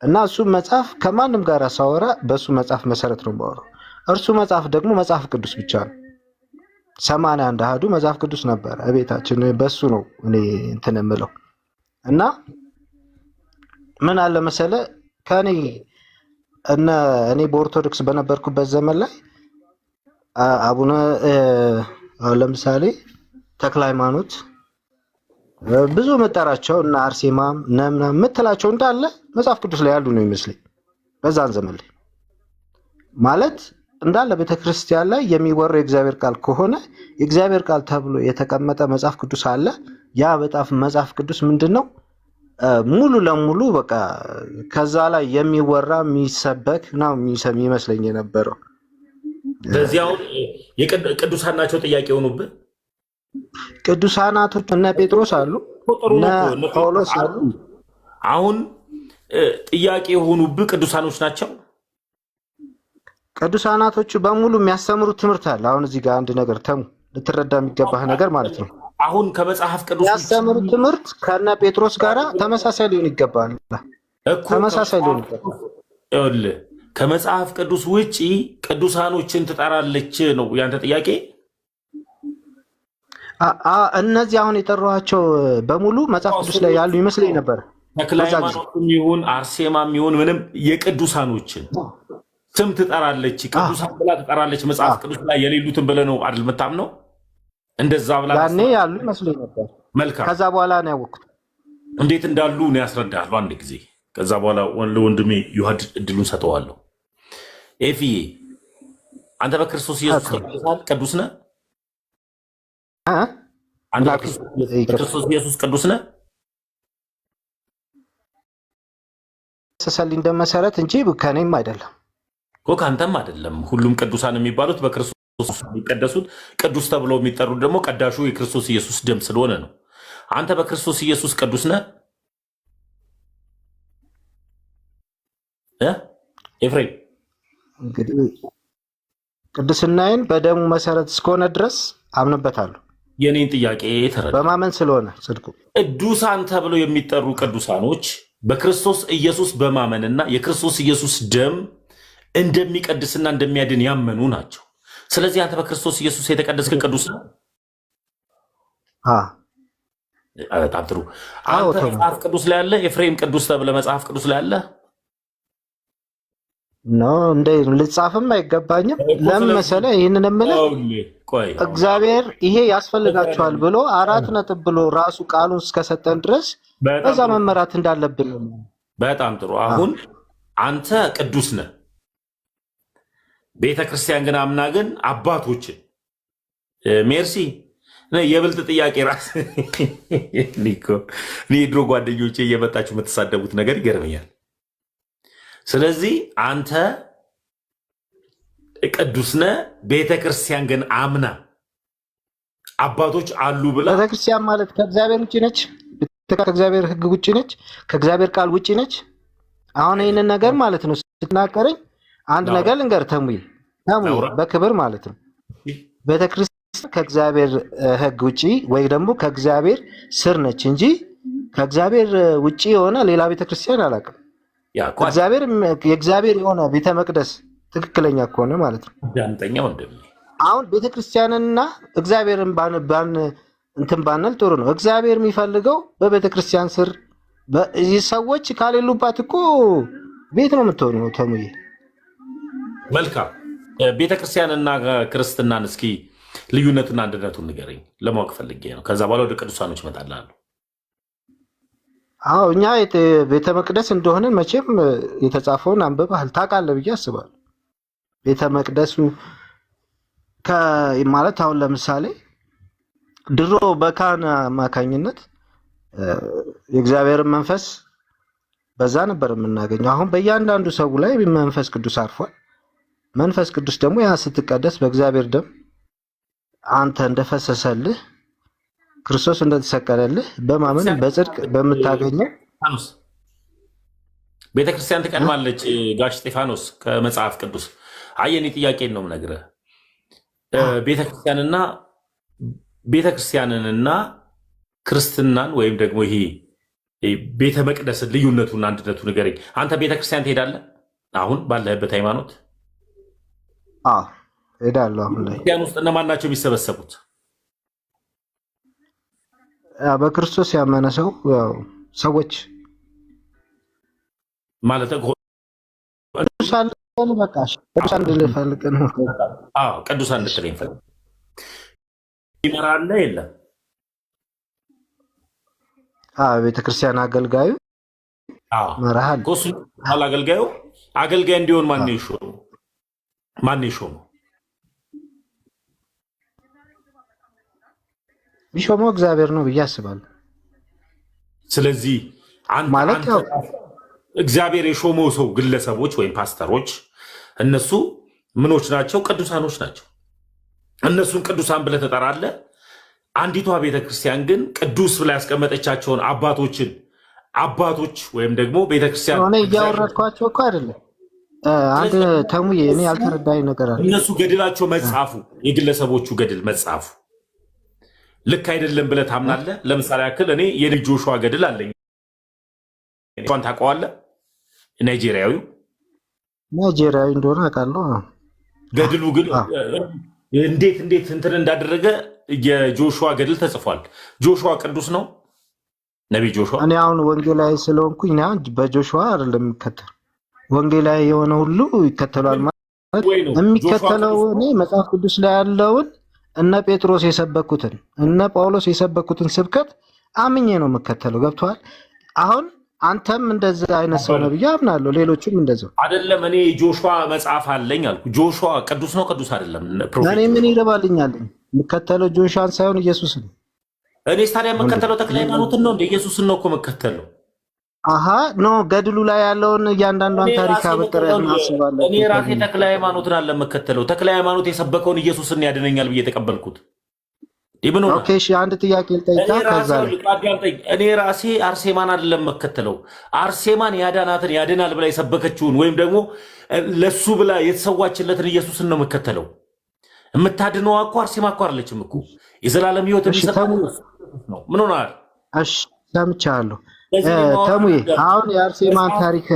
እና እሱ መጽሐፍ ከማንም ጋር ሳወራ በእሱ መጽሐፍ መሰረት ነው የማወራው። እርሱ መጽሐፍ ደግሞ መጽሐፍ ቅዱስ ብቻ ነው። 81 አሃዱ መጽሐፍ ቅዱስ ነበረ እቤታችን፣ በሱ ነው እኔ እንትን የምለው። እና ምን አለ መሰለ እኔ በኦርቶዶክስ በነበርኩበት ዘመን ላይ አቡነ ለምሳሌ ተክለ ሃይማኖት ብዙ መጠራቸው እና አርሴማም ነምና ምትላቸው እንዳለ መጽሐፍ ቅዱስ ላይ ያሉ ነው ይመስለኝ። በዛን ዘመን ላይ ማለት እንዳለ ቤተክርስቲያን ላይ የሚወራው የእግዚአብሔር ቃል ከሆነ የእግዚአብሔር ቃል ተብሎ የተቀመጠ መጽሐፍ ቅዱስ አለ። ያ መጽሐፍ ቅዱስ ምንድነው? ሙሉ ለሙሉ በቃ ከዛ ላይ የሚወራ የሚሰበክ ነው የሚመስለኝ የነበረው። በዚያው የቅዱሳን ናቸው ጥያቄ ሆኑብህ። ቅዱሳናቶች እነ ጴጥሮስ አሉ፣ እነ ጳውሎስ አሉ። አሁን ጥያቄ የሆኑብህ ቅዱሳኖች ናቸው። ቅዱሳናቶቹ በሙሉ የሚያስተምሩት ትምህርት አለ። አሁን እዚህ ጋር አንድ ነገር ልትረዳ የሚገባህ ነገር ማለት ነው። አሁን ከመጽሐፍ ቅዱስ የሚያስተምሩት ትምህርት ከነ ጴጥሮስ ጋራ ተመሳሳይ ሊሆን ይገባል። ተመሳሳይ ሊሆን ይገባል። ይኸውልህ ከመጽሐፍ ቅዱስ ውጪ ቅዱሳኖችን ትጠራለች ነው ያንተ ጥያቄ? እነዚህ አሁን የጠሯቸው በሙሉ መጽሐፍ ቅዱስ ላይ ያሉ ይመስለኝ ነበር። ተክለ ሃይማኖትም ይሁን አርሴማም ይሁን ምንም የቅዱሳኖችን ስም ትጠራለች፣ ቅዱሳን ብላ ትጠራለች። መጽሐፍ ቅዱስ ላይ የሌሉትን ብለህ ነው አይደል የምታምነው? እንደዛ ብላ ያኔ ያሉ ይመስለኝ ነበር። መልካም። ከዛ በኋላ ነው ያወቅሁት እንዴት እንዳሉ ነው ያስረዳለሁ አንድ ጊዜ። ከዛ በኋላ ለወንድሜ ዮሐድ እድሉን ሰጠዋለሁ። ኤፍዬ አንተ በክርስቶስ ኢየሱስ ቅዱስ ነህ? አንተ በክርስቶስ ኢየሱስ ቅዱስ ነህ? ሰሰልኝ እንደመሰረት እንጂ ከኔም አይደለም እኮ ከአንተም አይደለም። ሁሉም ቅዱሳን የሚባሉት በክርስቶስ የሚቀደሱት፣ ቅዱስ ተብለው የሚጠሩት ደግሞ ቀዳሹ የክርስቶስ ኢየሱስ ደም ስለሆነ ነው። አንተ በክርስቶስ ኢየሱስ ቅዱስ ነህ ኤፍሬም? እንግዲህ ቅድስናዬን በደሙ መሰረት እስከሆነ ድረስ አምንበታለሁ። የኔን ጥያቄ ተረዳ። በማመን ስለሆነ ጽድቁ ቅዱሳን ተብለው የሚጠሩ ቅዱሳኖች በክርስቶስ ኢየሱስ በማመንና የክርስቶስ ኢየሱስ ደም እንደሚቀድስና እንደሚያድን ያመኑ ናቸው። ስለዚህ አንተ በክርስቶስ ኢየሱስ የተቀደስክ ቅዱስ ነው። በጣም ጥሩ። አንተ መጽሐፍ ቅዱስ ላይ አለ ኤፍሬም ቅዱስ ተብለህ መጽሐፍ ቅዱስ ላይ አለ ነው እንደ ልጻፍም አይገባኝም። ለምን መሰለህ ይህንን የምልህ እግዚአብሔር ይሄ ያስፈልጋቸዋል ብሎ 4 ነጥብ ብሎ ራሱ ቃሉን እስከሰጠን ድረስ በዛ መመራት እንዳለብን። በጣም ጥሩ። አሁን አንተ ቅዱስ ነህ፣ ቤተ ክርስቲያን ግን አምና ግን አባቶችን ሜርሲ የብልጥ ጥያቄ ራስ ድሮ ጓደኞቼ እየመጣችሁ የምትሳደቡት ነገር ይገርመኛል። ስለዚህ አንተ ቅዱስ ነህ፣ ቤተ ክርስቲያን ግን አምና አባቶች አሉ ብላ። ቤተ ክርስቲያን ማለት ከእግዚአብሔር ውጭ ነች፣ ከእግዚአብሔር ሕግ ውጭ ነች፣ ከእግዚአብሔር ቃል ውጭ ነች። አሁን ይህንን ነገር ማለት ነው ስትናገረኝ አንድ ነገር ልንገር ተሙይ በክብር ማለት ነው ቤተ ክርስቲያን ከእግዚአብሔር ሕግ ውጭ ወይ ደግሞ ከእግዚአብሔር ስር ነች እንጂ ከእግዚአብሔር ውጭ የሆነ ሌላ ቤተ ክርስቲያን አላውቅም። የእግዚአብሔር የሆነ ቤተ መቅደስ ትክክለኛ ከሆነ ማለት ነው። አሁን ቤተክርስቲያንና እግዚአብሔርን እንትን ባንል ጥሩ ነው። እግዚአብሔር የሚፈልገው በቤተክርስቲያን ስር ሰዎች ካሌሉባት እኮ ቤት ነው የምትሆነው። ተሙዬ መልካም። ቤተክርስቲያንና ክርስትናን እስኪ ልዩነትና አንድነቱን ንገረኝ፣ ለማወቅ ፈልጌ ነው። ከዛ በኋላ ወደ ቅዱሳኖች እመጣለሁ። አዎ እኛ ቤተ መቅደስ እንደሆነን መቼም የተጻፈውን አንብበሃል ታውቃለህ ብዬ አስባለሁ። ቤተ መቅደሱ ማለት አሁን ለምሳሌ ድሮ በካህን አማካኝነት የእግዚአብሔርን መንፈስ በዛ ነበር የምናገኘው። አሁን በእያንዳንዱ ሰው ላይ መንፈስ ቅዱስ አርፏል። መንፈስ ቅዱስ ደግሞ ያ ስትቀደስ በእግዚአብሔር ደም አንተ እንደፈሰሰልህ ክርስቶስ እንደተሰቀለልህ በማመን በጽድቅ በምታገኘው ቤተክርስቲያን ትቀድማለች። ጋሽ እስጢፋኖስ ከመጽሐፍ ቅዱስ አየኔ ጥያቄን ነው የምነግርህ። ቤተክርስቲያንንና ክርስትናን ወይም ደግሞ ይሄ ቤተ መቅደስን ልዩነቱን አንድነቱ ንገረኝ። አንተ ቤተክርስቲያን ትሄዳለህ? አሁን ባለህበት ሃይማኖት? ሄዳለሁ። አሁን ላይ ክርስቲያን ውስጥ እነማን ናቸው የሚሰበሰቡት? በክርስቶስ ያመነ ሰው ሰዎች ማለት ቅዱሳን እንድትለኝ ፈልግ ይመራል የለም? ቤተክርስቲያን አገልጋዩ መርሃል አገልጋይ እንዲሆን ማን ይሾመው? ቢሾመው እግዚአብሔር ነው ብዬ አስባለሁ። ስለዚህ ማለት ያው እግዚአብሔር የሾመው ሰው ግለሰቦች ወይም ፓስተሮች እነሱ ምኖች ናቸው? ቅዱሳኖች ናቸው። እነሱን ቅዱሳን ብለህ ትጠራለህ። አንዲቷ ቤተክርስቲያን ግን ቅዱስ ብላ ያስቀመጠቻቸውን አባቶች ወይም ደግሞ ቤተክርስቲያን ሆነ እያወረድኳቸው እኮ አይደለም። አንድ ተሙዬ እኔ ያልተረዳኝ ነገር አለ። እነሱ ገድላቸው መጻፉ የግለሰቦቹ ገድል መጻፉ ልክ አይደለም ብለህ ታምናለህ? ለምሳሌ ያክል እኔ የልጅ ጆሹዋ ገድል አለኝ። እንኳን ታውቀዋለህ? ናይጄሪያዊ እንደሆነ አውቃለሁ። ገድሉ ግን እንዴት እንትን እንዳደረገ የጆሹዋ ገድል ተጽፏል። ጆሹዋ ቅዱስ ነው፣ ነቢይ ጆሹዋ። እኔ አሁን ወንጌላዊ ስለሆንኩኝ በጆሹዋ አይደለም የሚከተል፣ ወንጌላዊ የሆነ ሁሉ ይከተሏል ማለት የሚከተለው እኔ መጽሐፍ ቅዱስ ላይ ያለውን እነ ጴጥሮስ የሰበኩትን እነ ጳውሎስ የሰበኩትን ስብከት አምኜ ነው የምከተለው። ገብቶሃል? አሁን አንተም እንደዛ አይነት ሰው ነው ብዬ አምናለሁ። ሌሎችም እንደዛው አይደለም። እኔ ጆሹዋ መጽሐፍ አለኝ አልኩ። ጆሹዋ ቅዱስ ነው ቅዱስ አይደለም? እኔ ምን ይረባልኛል? የምከተለው ጆሹዋን ሳይሆን ኢየሱስን። እኔ ታዲያ የምከተለው ተክለ ሃይማኖትን ነው እንደ ኢየሱስን ነው እኮ የምከተለው። ኖ ገድሉ ላይ ያለውን እያንዳንዷን ታሪክ አበጥረ እናስባለን። እኔ ራሴ ተክለ ሃይማኖትን አለ የምከተለው። ተክለ ሃይማኖት የሰበከውን ኢየሱስን ያድነኛል ብዬ ተቀበልኩት። ኦኬ እሺ፣ አንድ ጥያቄ ልጠይቃ። ከዛ እኔ ራሴ አርሴማን አይደለም የምከተለው። አርሴማን ያዳናትን ያድናል ብላ የሰበከችውን ወይም ደግሞ ለሱ ብላ የተሰዋችለትን ኢየሱስን ነው የምከተለው። የምታድነዋ እኮ አርሴማ እኮ አይደለችም እኮ የዘላለም ሕይወት የሚሰጠው ነው። ምን ሆናል? እሺ ሰምቻለሁ። ተሙዬ አሁን የአርሴማን ታሪክ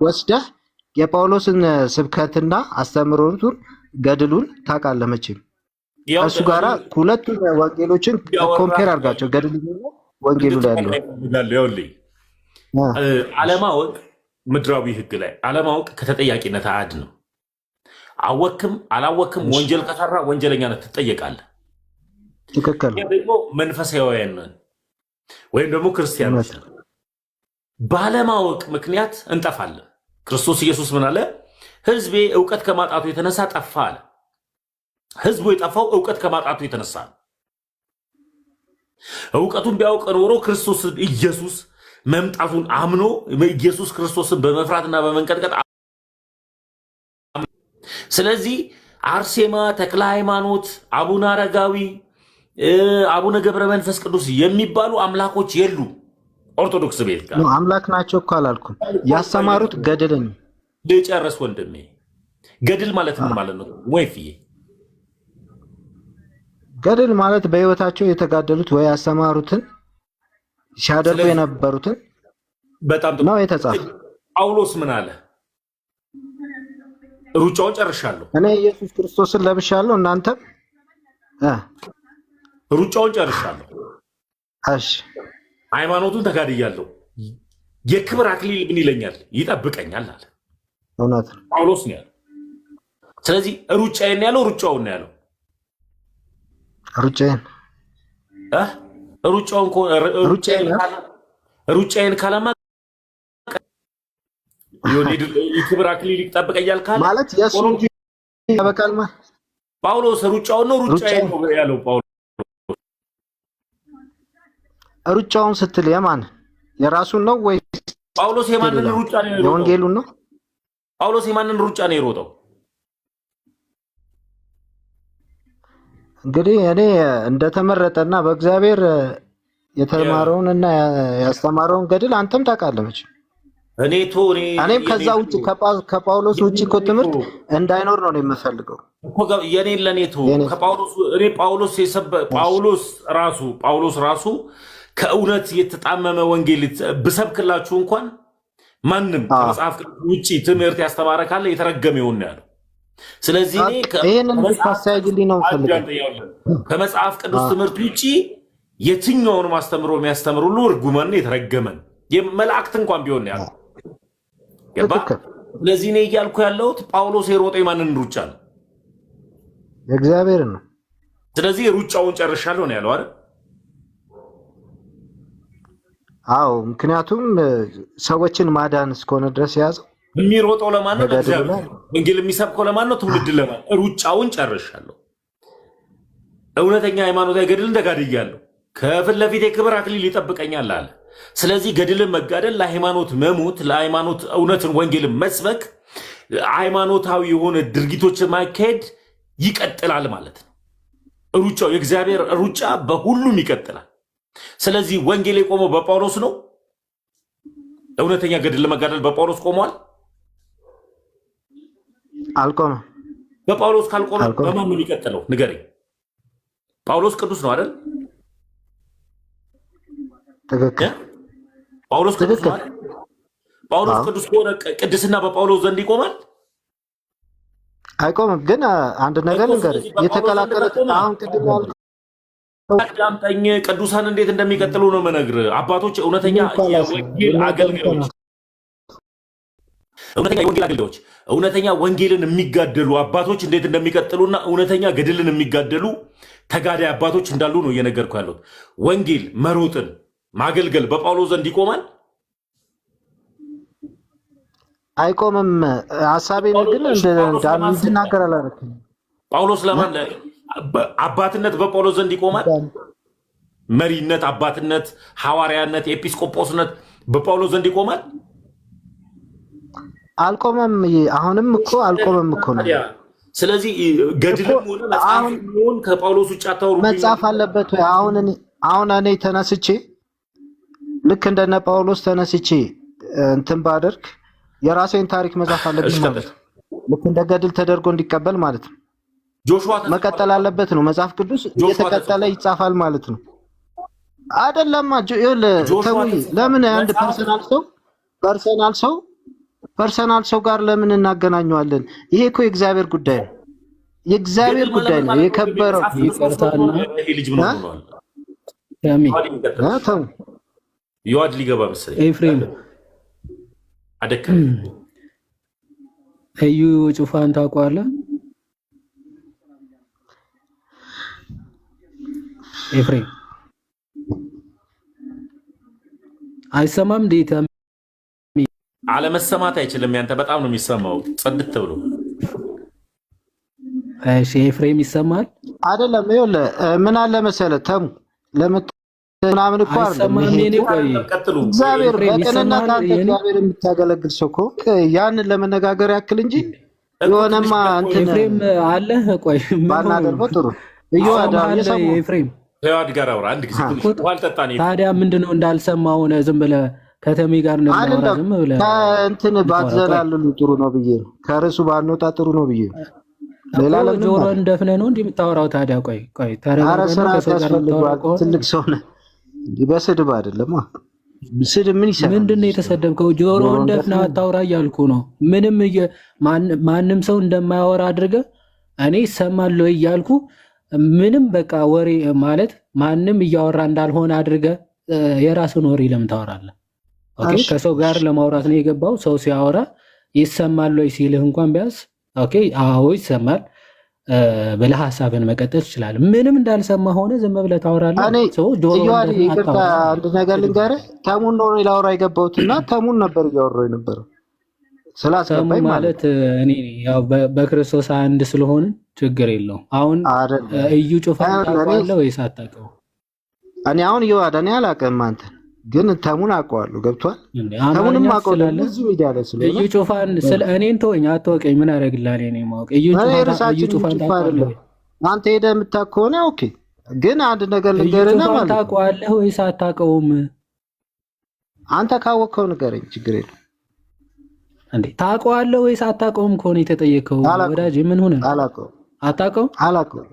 ወስደህ የጳውሎስን ስብከትና አስተምሮቱን ገድሉን ታውቃለህ መቼም። እሱ ጋራ ሁለቱን ወንጌሎችን ኮምፔር አድርጋቸው፣ ገድሉ ወንጌሉ ላይ ያለው አለማወቅ ምድራዊ ሕግ ላይ አለማወቅ ከተጠያቂነት አያድንም። አወክም አላወክም ወንጀል ከሰራ ወንጀለኛነት ትጠየቃለህ። ትክክል። ደግሞ መንፈሳዊያን ወይም ደግሞ ክርስቲያኖች ባለማወቅ ምክንያት እንጠፋለን። ክርስቶስ ኢየሱስ ምን አለ? ሕዝቤ እውቀት ከማጣቱ የተነሳ ጠፋ አለ። ሕዝቡ የጠፋው እውቀት ከማጣቱ የተነሳ ነው። እውቀቱን ቢያውቅ ኖሮ ክርስቶስ ኢየሱስ መምጣቱን አምኖ ኢየሱስ ክርስቶስን በመፍራትና በመንቀጥቀጥ ስለዚህ አርሴማ፣ ተክለ ሃይማኖት፣ አቡነ አረጋዊ፣ አቡነ ገብረ መንፈስ ቅዱስ የሚባሉ አምላኮች የሉ። ኦርቶዶክስ ቤት ጋር አምላክ ናቸው እኮ አላልኩም። ያስተማሩት ገድልን ልጨርስ ወንድሜ። ገድል ማለት ምን ማለት ነው? ወይፍዬ ገድል ማለት በህይወታቸው የተጋደሉት ወይ ያስተማሩትን ሲያደርጉ የነበሩትን በጣም ነው የተጻፈ። ጳውሎስ ምን አለ? ሩጫውን ጨርሻለሁ፣ እኔ ኢየሱስ ክርስቶስን ለብሻለሁ፣ እናንተም ሩጫውን ጨርሻለሁ፣ እሺ ሃይማኖቱን ተጋድያለሁ፣ የክብር አክሊል ምን ይለኛል? ይጠብቀኛል አለ። እውነት ነው፣ ጳውሎስ ነው ያለው። ስለዚህ ሩጫዬን ያለው ሩጫውን ነው ያለው። ሩጫዬን ካለማ የክብር አክሊል ይጠብቀኛል ካለ ማለት የሱ ያበቃል ማለት ጳውሎስ ሩጫውን ነው ሩጫዬን ነው ያለው ጳውሎስ። ሩጫውን ስትል የማን የራሱን ነው ወይ ጳውሎስ የማንን ሩጫ ነው የሮጠው? የወንጌሉን ነው። ጳውሎስ የማንን ሩጫ ነው የሮጠው? እንግዲህ እኔ እንደተመረጠና በእግዚአብሔር የተማረውንና ያስተማረውን ገድል አንተም ታውቃለህ መቼም። እኔም ከዛ ውጭ ከጳውሎስ ውጭ እኮ ትምህርት እንዳይኖር ነው የምፈልገው እኮ የኔን ለኔቶ ከጳውሎስ እኔ ጳውሎስ ራሱ ከእውነት የተጣመመ ወንጌል ብሰብክላችሁ እንኳን ማንም ከመጽሐፍ ውጭ ትምህርት ያስተማረ ካለ የተረገመ ይሆን ያለው። ስለዚህ እኔ ከመጽሐፍ ቅዱስ ትምህርት ውጭ የትኛውንም አስተምሮ የሚያስተምር ሁሉ እርጉመን የተረገመን መላእክት እንኳን ቢሆን ያለው ገባ። ስለዚህ እኔ እያልኩ ያለሁት ጳውሎስ የሮጠው የማንን ሩጫ ነው? የእግዚአብሔር ነው። ስለዚህ ሩጫውን ጨርሻለሁ ነው ያለው አይደል? አዎ፣ ምክንያቱም ሰዎችን ማዳን እስከሆነ ድረስ የያዘው የሚሮጠው ለማን ነው? ለእግዚአብሔር። ወንጌል የሚሰብከው ለማን ነው? ትውልድ ለማን? ሩጫውን ጨርሻለሁ፣ እውነተኛ ሃይማኖታዊ ገድልን ተጋድያለሁ፣ ከፊት ለፊት የክብር አክሊል ይጠብቀኛል አለ። ስለዚህ ገድልን መጋደል፣ ለሃይማኖት መሞት፣ ለሃይማኖት እውነትን ወንጌልን መስበክ፣ ሃይማኖታዊ የሆነ ድርጊቶችን ማካሄድ ይቀጥላል ማለት ነው። ሩጫው የእግዚአብሔር ሩጫ በሁሉም ይቀጥላል። ስለዚህ ወንጌል የቆመው በጳውሎስ ነው። እውነተኛ ገድል ለመጋደል በጳውሎስ ቆሟል? አልቆመም። በጳውሎስ ካልቆመ በማን ነው የሚቀጥለው? ንገረኝ። ጳውሎስ ቅዱስ ነው አይደል? ትክክል። ጳውሎስ ቅዱስ ነው አይደል? ጳውሎስ ቅዱስ ከሆነ ቅድስና በጳውሎስ ዘንድ ይቆማል? አይቆምም። ግን አንድ ነገር ልንገርህ፣ የተቀላቀለ አሁን ቅድም ያልኩህ አዳምጠኝ። ቅዱሳን እንዴት እንደሚቀጥሉ ነው የምነግርህ። አባቶች እውነተኛ የወንጌል አገልጋዮች እውነተኛ ወንጌልን የሚጋደሉ አባቶች እንዴት እንደሚቀጥሉና እውነተኛ ገድልን የሚጋደሉ ተጋዳይ አባቶች እንዳሉ ነው እየነገርኩህ ያለሁት። ወንጌል መሮጥን ማገልገል በጳውሎስ ዘንድ ይቆማል? አይቆምም። ሐሳቤን ግን እንድናገር አላደረክም። ጳውሎስ ለማን አባትነት በጳውሎስ ዘንድ ይቆማል? መሪነት፣ አባትነት፣ ሐዋርያነት፣ ኤጲስቆጶስነት በጳውሎስ ዘንድ ይቆማል? አልቆመም። አሁንም እኮ አልቆመም እኮ ነው። ስለዚህ ገድልም ሆነ መጽሐፍ ሆነ ከጳውሎስ ውጭ አታወሩ። መጽሐፍ አለበት ወይ? አሁን እኔ ተነስቼ ልክ እንደነ ጳውሎስ ተነስቼ እንትን ባደርግ የራሴን ታሪክ መጽሐፍ አለብኝ ማለት ነው። ልክ እንደ ገድል ተደርጎ እንዲቀበል ማለት ነው። መቀጠል አለበት ነው። መጽሐፍ ቅዱስ እየተቀጠለ ይጻፋል ማለት ነው። አይደለማ ለምን አንድ ፐርሰናል ሰው ጋር ለምን እናገናኘዋለን? ይሄ እኮ የእግዚአብሔር ጉዳይ ነው። የእግዚአብሔር ጉዳይ ነው። የከበረው ይዋድ ሊገባ መሰለኝ ኤፍሬም አደከም እዩ ጩፋን ታውቀዋለህ? ኤፍሬም አይሰማም? እንዴት አለመሰማት አይችልም። ያንተ በጣም ነው የሚሰማው ጽድት ብሎ። እሺ ኤፍሬም ይሰማል አይደለም? ይኸውልህ ምን አለ መሰለህ ተሙ ምናምን እኮ አይደለም። እግዚአብሔር በቅንነት አንተ እግዚአብሔር የምታገለግል ሰው እኮ ያንን ለመነጋገር ያክል እንጂ የሆነማ እንትን ኤፍሬም አለ። ቆይ ባናገርበው ጥሩ እየዋዳ ኤፍሬም ተዋድ ጋር አውራ አንድ ጊዜ ዋልጠጣኔ። ታዲያ ምንድነው እንዳልሰማ ሆነ? ዝም ብለህ ከተሜ ጋር ነው ማለት ዝም ብለህ ከእንትን ባትዘላልሉ ጥሩ ነው ብዬ ነው። ከርሱ ባንወጣ ጥሩ ነው ብዬ ነው። ሌላ ለምን ጆሮን ደፍነህ ነው እንዲህ የምታወራው? ታዲያ ቆይ ተረጋግተህ ከሰው ጋር የምታወራው ትልቅ ሰው ነህ። በስድብ አይደለም። ስድብ ምን ይሰራል? ምንድነው የተሰደብከው? ጆሮን ደፍነህ አታውራ እያልኩ ነው። ማንም ሰው እንደማያወራ አድርገህ እኔ እሰማለሁ እያልኩ ምንም በቃ ወሬ ማለት ማንም እያወራ እንዳልሆነ አድርገህ የራስን ወሬ ለምን ታወራለህ? ኦኬ ከሰው ጋር ለማውራት ነው የገባው። ሰው ሲያወራ ይሰማል ወይ ሲልህ እንኳን ቢያንስ ኦኬ አዎ ይሰማል ብለህ ሀሳብን መቀጠል ትችላለህ። ምንም እንዳልሰማ ሆነ ዝም ብለህ ታወራለህ። ይቅርታ አንድ ነገር ልንገርህ። ተሙን ነው ላወራ የገባሁትና ተሙን ነበር እያወራሁ የነበረው ስላስገባኝ ማለት እኔ ያው በክርስቶስ አንድ ስለሆነ ችግር የለውም። አሁን እዩ ጩፋ ታውቀዋለህ ወይስ አታውቀውም? እኔ አሁን እየዋዳ እኔ አላውቅም አንተን ግን ተሙን አውቀዋለሁ። ገብቷል። ተሙንም አማርኛ አውቀዋለሁ ስላለ ብዙ ሚዲያ ላይ ስለሆነ እዩ ጩፋን ስለ እኔን ተወኝ፣ አትወቀኝ። ምን አደርግልሃለሁ? እኔ ማወቅ እዩ ጩፋን ታውቀዋለህ ወይ? አንተ ሄደህ የምታውቅ ከሆነ ኦኬ። ግን አንድ ነገር እዩ ልንገርህና ጩፋን ማለት ነው ታውቀዋለህ ወይስ አታውቀውም? አንተ ካወቅከው ንገረኝ፣ ችግር የለም። እንዴ ታውቀዋለህ ወይስ አታውቀውም ከሆነ የተጠየቀው ወዳጅ ምን ሆነ? አላውቀውም። አታውቀውም? አላውቀውም።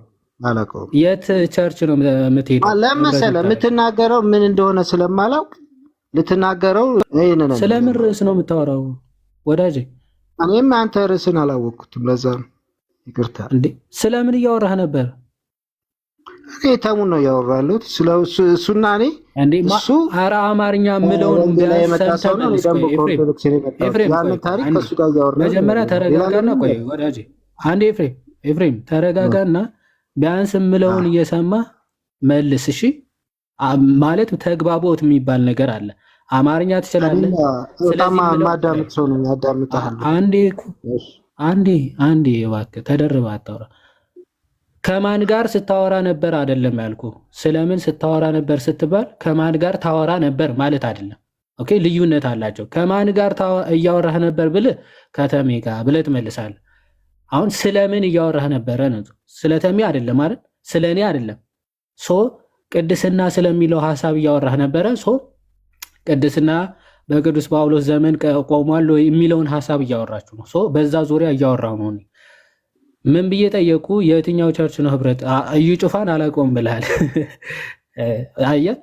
የት ቸርች ነው የምትሄደው? ለመሰለህ የምትናገረው ምን እንደሆነ ስለማላውቅ ልትናገረው ይሄንን ነው። ስለምን ርዕስ ነው የምታወራው ወዳጅ? እኔም አንተ ርዕስን አላወቅኩትም፣ ለዛ ነው ይቅርታ። እንዴ ስለምን እያወራህ ነበር? እኔ ተሙን ነው እያወራለሁት ስለ እሱና እኔ እንዴ እሱ ኧረ አማርኛ ምለውን ላይ የመጣ ሰው ነው። ደግሞ ኮርቶዶክስ ነው የመጣው። ያንን ታሪክ ከሱ ጋር እያወራን መጀመሪያ ተረጋጋና፣ ቆይ ወዳጅ አንዴ ኤፍሬም ተረጋጋና ቢያንስ ምለውን እየሰማ መልስ። እሺ ማለት ተግባቦት የሚባል ነገር አለ። አማርኛ ትችላለህ። ስለዚህ ማዳመጥ ሰው ነው ያዳምጣል። አንዴ እባክህ ተደርበህ አታውራ። ከማን ጋር ስታወራ ነበር አይደለም ያልኩ። ስለምን ስታወራ ነበር ስትባል ከማን ጋር ታወራ ነበር ማለት አይደለም። ኦኬ ልዩነት አላቸው። ከማን ጋር እያወራህ ነበር ብለህ ከተሜ ጋር ብለህ ትመልሳለህ። አሁን ስለምን እያወራህ ነበረ ነው? ስለተሜ አይደለም ማለት ስለኔ አይደለም። ሶ ቅድስና ስለሚለው ሐሳብ እያወራህ ነበረ። ሶ ቅድስና በቅዱስ ጳውሎስ ዘመን ቆሟል የሚለውን ሐሳብ እያወራችሁ ነው። ሶ በዛ ዙሪያ እያወራሁ ነው። ምን ብዬ ጠየቁ? የትኛው ቸርች ነው ህብረት? እዩ ጩፋን አላውቀውም ብለሃል። አየህ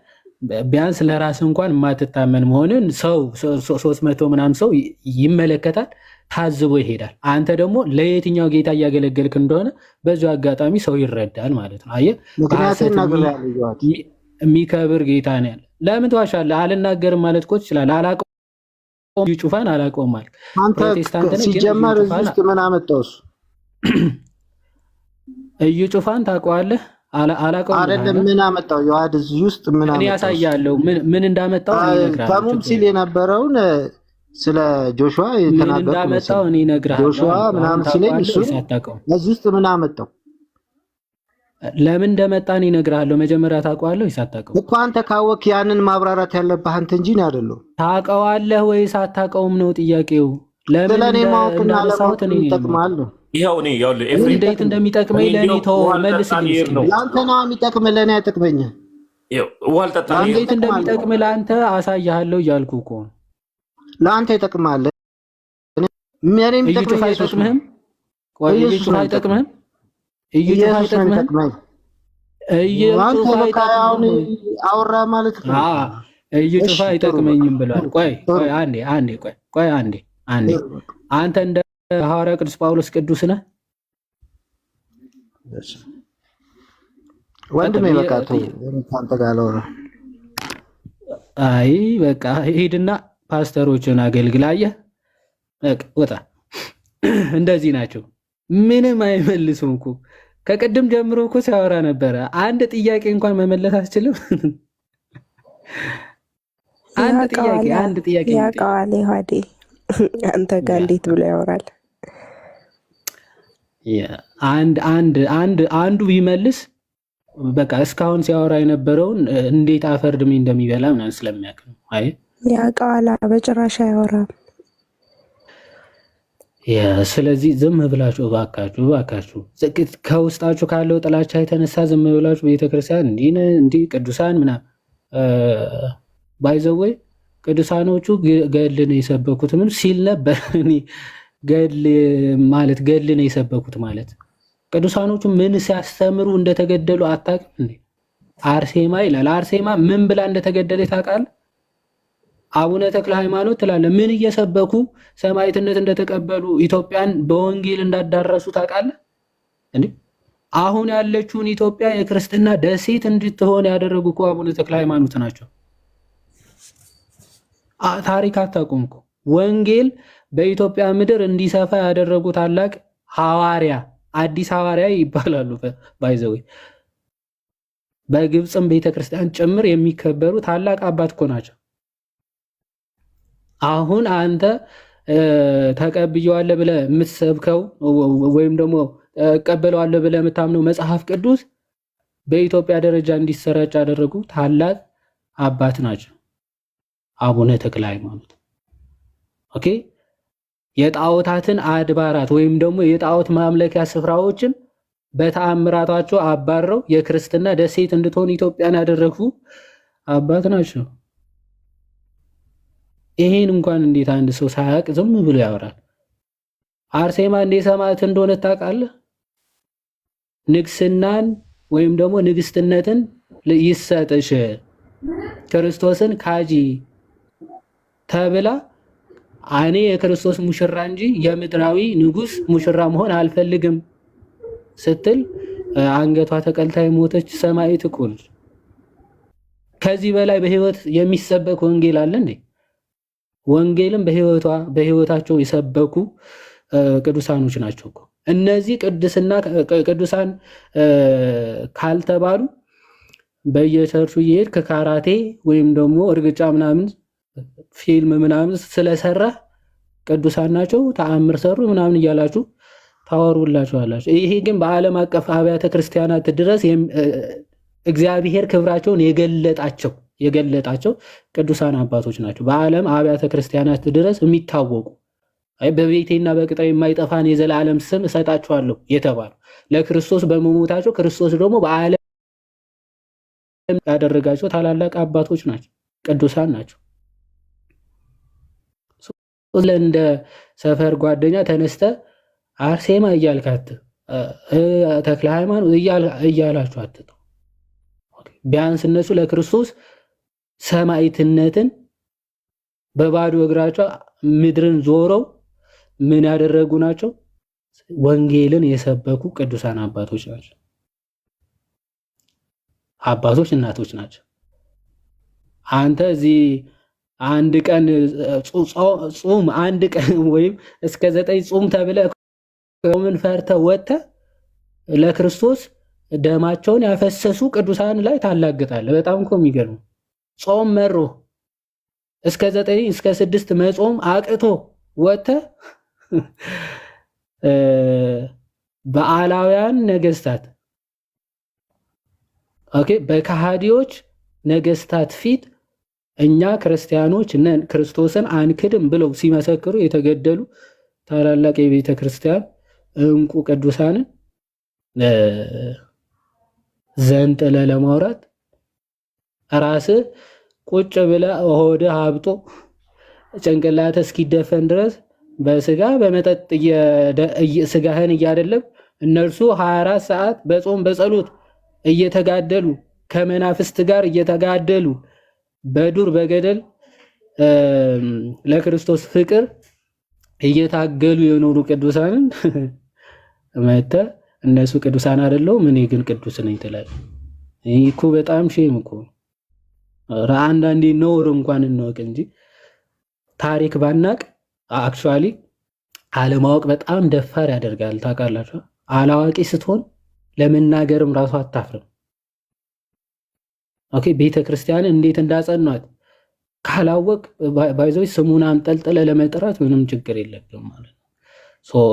ቢያንስ ለራስ እንኳን የማትታመን መሆንን ሰው 300 ምናምን ሰው ይመለከታል፣ ታዝቦ ይሄዳል። አንተ ደግሞ ለየትኛው ጌታ እያገለገልክ እንደሆነ በዚሁ አጋጣሚ ሰው ይረዳል ማለት ነው። አየህ የሚከብር ጌታ ነው ያለ። ለምን ትዋሻለህ? አልናገርም ማለት እኮ ትችላለህ። አላውቀውም እዩ ጩፋን አላውቀውም ማለት አንተ ሲጀመር እዚህ ውስጥ ምን አመጣው እሱ? እዩ ጩፋን ታውቀዋለህ? አላውቀውም አይደለም። ምን አመጣው? ዮሐድ እዚህ ውስጥ ምን አመጣው? እኔ ያሳያለሁ ምን እንዳመጣው እነግርሃለሁ። ተሙም ሲል የነበረውን ስለ ጆሹዋ የተናገረው እንዳመጣው እኔ እነግርሃለሁ። ጆሹዋ ምናምን ሲለኝ እሱ እዚህ ውስጥ ምን አመጣው? ለምን እንደመጣ እኔ እነግርሃለሁ። መጀመሪያ ታውቀዋለህ ወይስ አታውቀውም እኮ? አንተ ካወቅህ ያንን ማብራራት ያለብህ አንተ እንጂ እኔ አይደለሁም። ታውቀዋለህ ወይስ አታውቀውም ነው ጥያቄው። ለምን ማወቅና ለማወቅ ይጠቅማል ነው? ይኸው እኔ እንዴት እንደሚጠቅመኝ ለእኔ ተው፣ መልስልኝ። ለአንተ ነው የሚጠቅምህ፣ ለእኔ አይጠቅመኝም። እንዴት እንደሚጠቅምህ ለአንተ አሳያለሁ እያልኩ እኮ ነው። ለአንተ ይጠቅማል። እዩ ጩፋ አይጠቅምህም? ቆይ እዩ ጩፋ አይጠቅምህም? እዩ ጩፋ አይጠቅምህም? አወራ ማለት ነው። እዩ ጩፋ አይጠቅመኝም ብሏል። ቆይ አንዴ አንተ እንደ ሐዋርያ ቅዱስ ጳውሎስ ቅዱስ ነህ ወንድሜ? በቃ ተው አንተ ጋር አላወራ። አይ በቃ ሂድና ፓስተሮችን አገልግላየህ በቃ ወጣ። እንደዚህ ናቸው፣ ምንም አይመልሱም እኮ። ከቅድም ጀምሮ እኮ ሲያወራ ነበረ። አንድ ጥያቄ እንኳን መመለስ አትችልም። አንድ ጥያቄ ያውቀዋል። ይኋዴ አንተ ጋር እንዴት ብሎ ያወራል? አንዱ ቢመልስ በቃ እስካሁን ሲያወራ የነበረውን እንዴት አፈር ድሜ እንደሚበላ ምናምን ስለሚያውቅ ነው። አይ ያውቀዋል። በጭራሽ አያወራም። ስለዚህ ዝም ብላችሁ እባካችሁ ከውስጣችሁ ካለው ጥላቻ የተነሳ ዝም ብላችሁ ቤተክርስቲያን እንዲህ ቅዱሳን ምናምን ባይዘወይ ቅዱሳኖቹ ገድልን የሰበኩት ምን ሲል ነበር? እኔ ገድልን የሰበኩት ማለት ቅዱሳኖቹ ምን ሲያስተምሩ እንደተገደሉ አታውቅም እንዴ? አርሴማ ይላል። አርሴማ ምን ብላ እንደተገደለ ታውቃለህ? አቡነ ተክለ ሃይማኖት ትላለህ። ምን እየሰበኩ ሰማዕትነት እንደተቀበሉ ኢትዮጵያን በወንጌል እንዳዳረሱ ታውቃለህ እንዴ? አሁን ያለችውን ኢትዮጵያ የክርስትና ደሴት እንድትሆን ያደረጉ እኮ አቡነ ተክለ ሃይማኖት ናቸው። ታሪክ አታውቁም እኮ። ወንጌል በኢትዮጵያ ምድር እንዲሰፋ ያደረጉ ታላቅ ሐዋርያ፣ አዲስ ሐዋርያ ይባላሉ። ባይዘዌ በግብፅም ቤተክርስቲያን ጭምር የሚከበሩ ታላቅ አባት እኮ ናቸው። አሁን አንተ ተቀብየዋለህ ብለህ የምትሰብከው ወይም ደግሞ እቀበለዋለሁ ብለህ የምታምነው መጽሐፍ ቅዱስ በኢትዮጵያ ደረጃ እንዲሰራጭ ያደረጉ ታላቅ አባት ናቸው አቡነ ተክለ ሃይማኖት። ኦኬ የጣዖታትን አድባራት ወይም ደግሞ የጣዖት ማምለኪያ ስፍራዎችን በተአምራታቸው አባረው የክርስትና ደሴት እንድትሆን ኢትዮጵያን ያደረጉ አባት ናቸው። ይሄን እንኳን እንዴት አንድ ሰው ሳያውቅ ዝም ብሎ ያወራል? አርሴማ እንደ ሰማዕት እንደሆነ ታውቃለህ? ንግስናን ወይም ደግሞ ንግስትነትን ይሰጥሽ ክርስቶስን ካጂ ተብላ እኔ የክርስቶስ ሙሽራ እንጂ የምድራዊ ንጉስ ሙሽራ መሆን አልፈልግም ስትል አንገቷ ተቀልታ የሞተች ሰማዕት እኮ ነች። ከዚህ በላይ በህይወት የሚሰበክ ወንጌል አለ እንዴ? ወንጌልን በህይወታቸው የሰበኩ ቅዱሳኖች ናቸው እኮ። እነዚህ ቅዱሳን ካልተባሉ በየቸርቹ እየሄድክ ካራቴ ወይም ደግሞ እርግጫ ምናምን ፊልም ምናምን ስለሰራ ቅዱሳን ናቸው ተአምር ሰሩ ምናምን እያላችሁ ታወሩላችኋላችሁ። ይሄ ግን በዓለም አቀፍ አብያተ ክርስቲያናት ድረስ እግዚአብሔር ክብራቸውን የገለጣቸው ቅዱሳን አባቶች ናቸው። በዓለም አብያተ ክርስቲያናት ድረስ የሚታወቁ በቤቴና በቅጥሬ የማይጠፋን የዘላለም ስም እሰጣቸዋለሁ የተባሉ ለክርስቶስ በመሞታቸው ክርስቶስ ደግሞ በዓለም ያደረጋቸው ታላላቅ አባቶች ናቸው፣ ቅዱሳን ናቸው። እንደ ሰፈር ጓደኛ ተነስተ አርሴማ እያልካት ተክለ ሃይማኖት እያላችሁ አትተው። ቢያንስ እነሱ ለክርስቶስ ሰማዕትነትን በባዶ እግራቸው ምድርን ዞረው ምን ያደረጉ ናቸው? ወንጌልን የሰበኩ ቅዱሳን አባቶች ናቸው። አባቶች እናቶች ናቸው። አንተ እዚህ አንድ ቀን ጾም አንድ ቀን ወይም እስከ 9 ጾም ተብለህ ምን ፈርተህ ወጥተህ ለክርስቶስ ደማቸውን ያፈሰሱ ቅዱሳን ላይ ታላግጣለህ። በጣም እኮ የሚገርም ጾም መሮ እስከ 9 እስከ 6 መጾም አቅቶ ወጥተህ በአላውያን ነገስታት በከሃዲዎች ነገስታት ፊት እኛ ክርስቲያኖች ነን ክርስቶስን አንክድም ብለው ሲመሰክሩ የተገደሉ ታላላቅ የቤተ ክርስቲያን እንቁ ቅዱሳንን ዘንጥለ ለማውራት ራስህ ቁጭ ብለህ ሆድህ አብጦ ጭንቅላት እስኪደፈን ድረስ በስጋ በመጠጥ ስጋህን እያደለብ እነርሱ 24 ሰዓት በጾም በጸሎት እየተጋደሉ ከመናፍስት ጋር እየተጋደሉ በዱር በገደል ለክርስቶስ ፍቅር እየታገሉ የኖሩ ቅዱሳንን መተህ እነሱ ቅዱሳን አይደለም እኔ ግን ቅዱስ ነኝ ትላለህ። ይህ እኮ በጣም ሼም እኮ። አንዳንዴ ነውር እንኳን እንወቅ እንጂ ታሪክ ባናቅ አክቹአሊ አለማወቅ በጣም ደፋር ያደርጋል። ታውቃላችሁ፣ አላዋቂ ስትሆን ለመናገርም ራሱ አታፍርም። ኦኬ ቤተ ክርስቲያን እንዴት እንዳጸኗት ካላወቅ ባይዘው ስሙን አንጠልጥለ ለመጥራት ምንም ችግር የለብም ማለት ነው።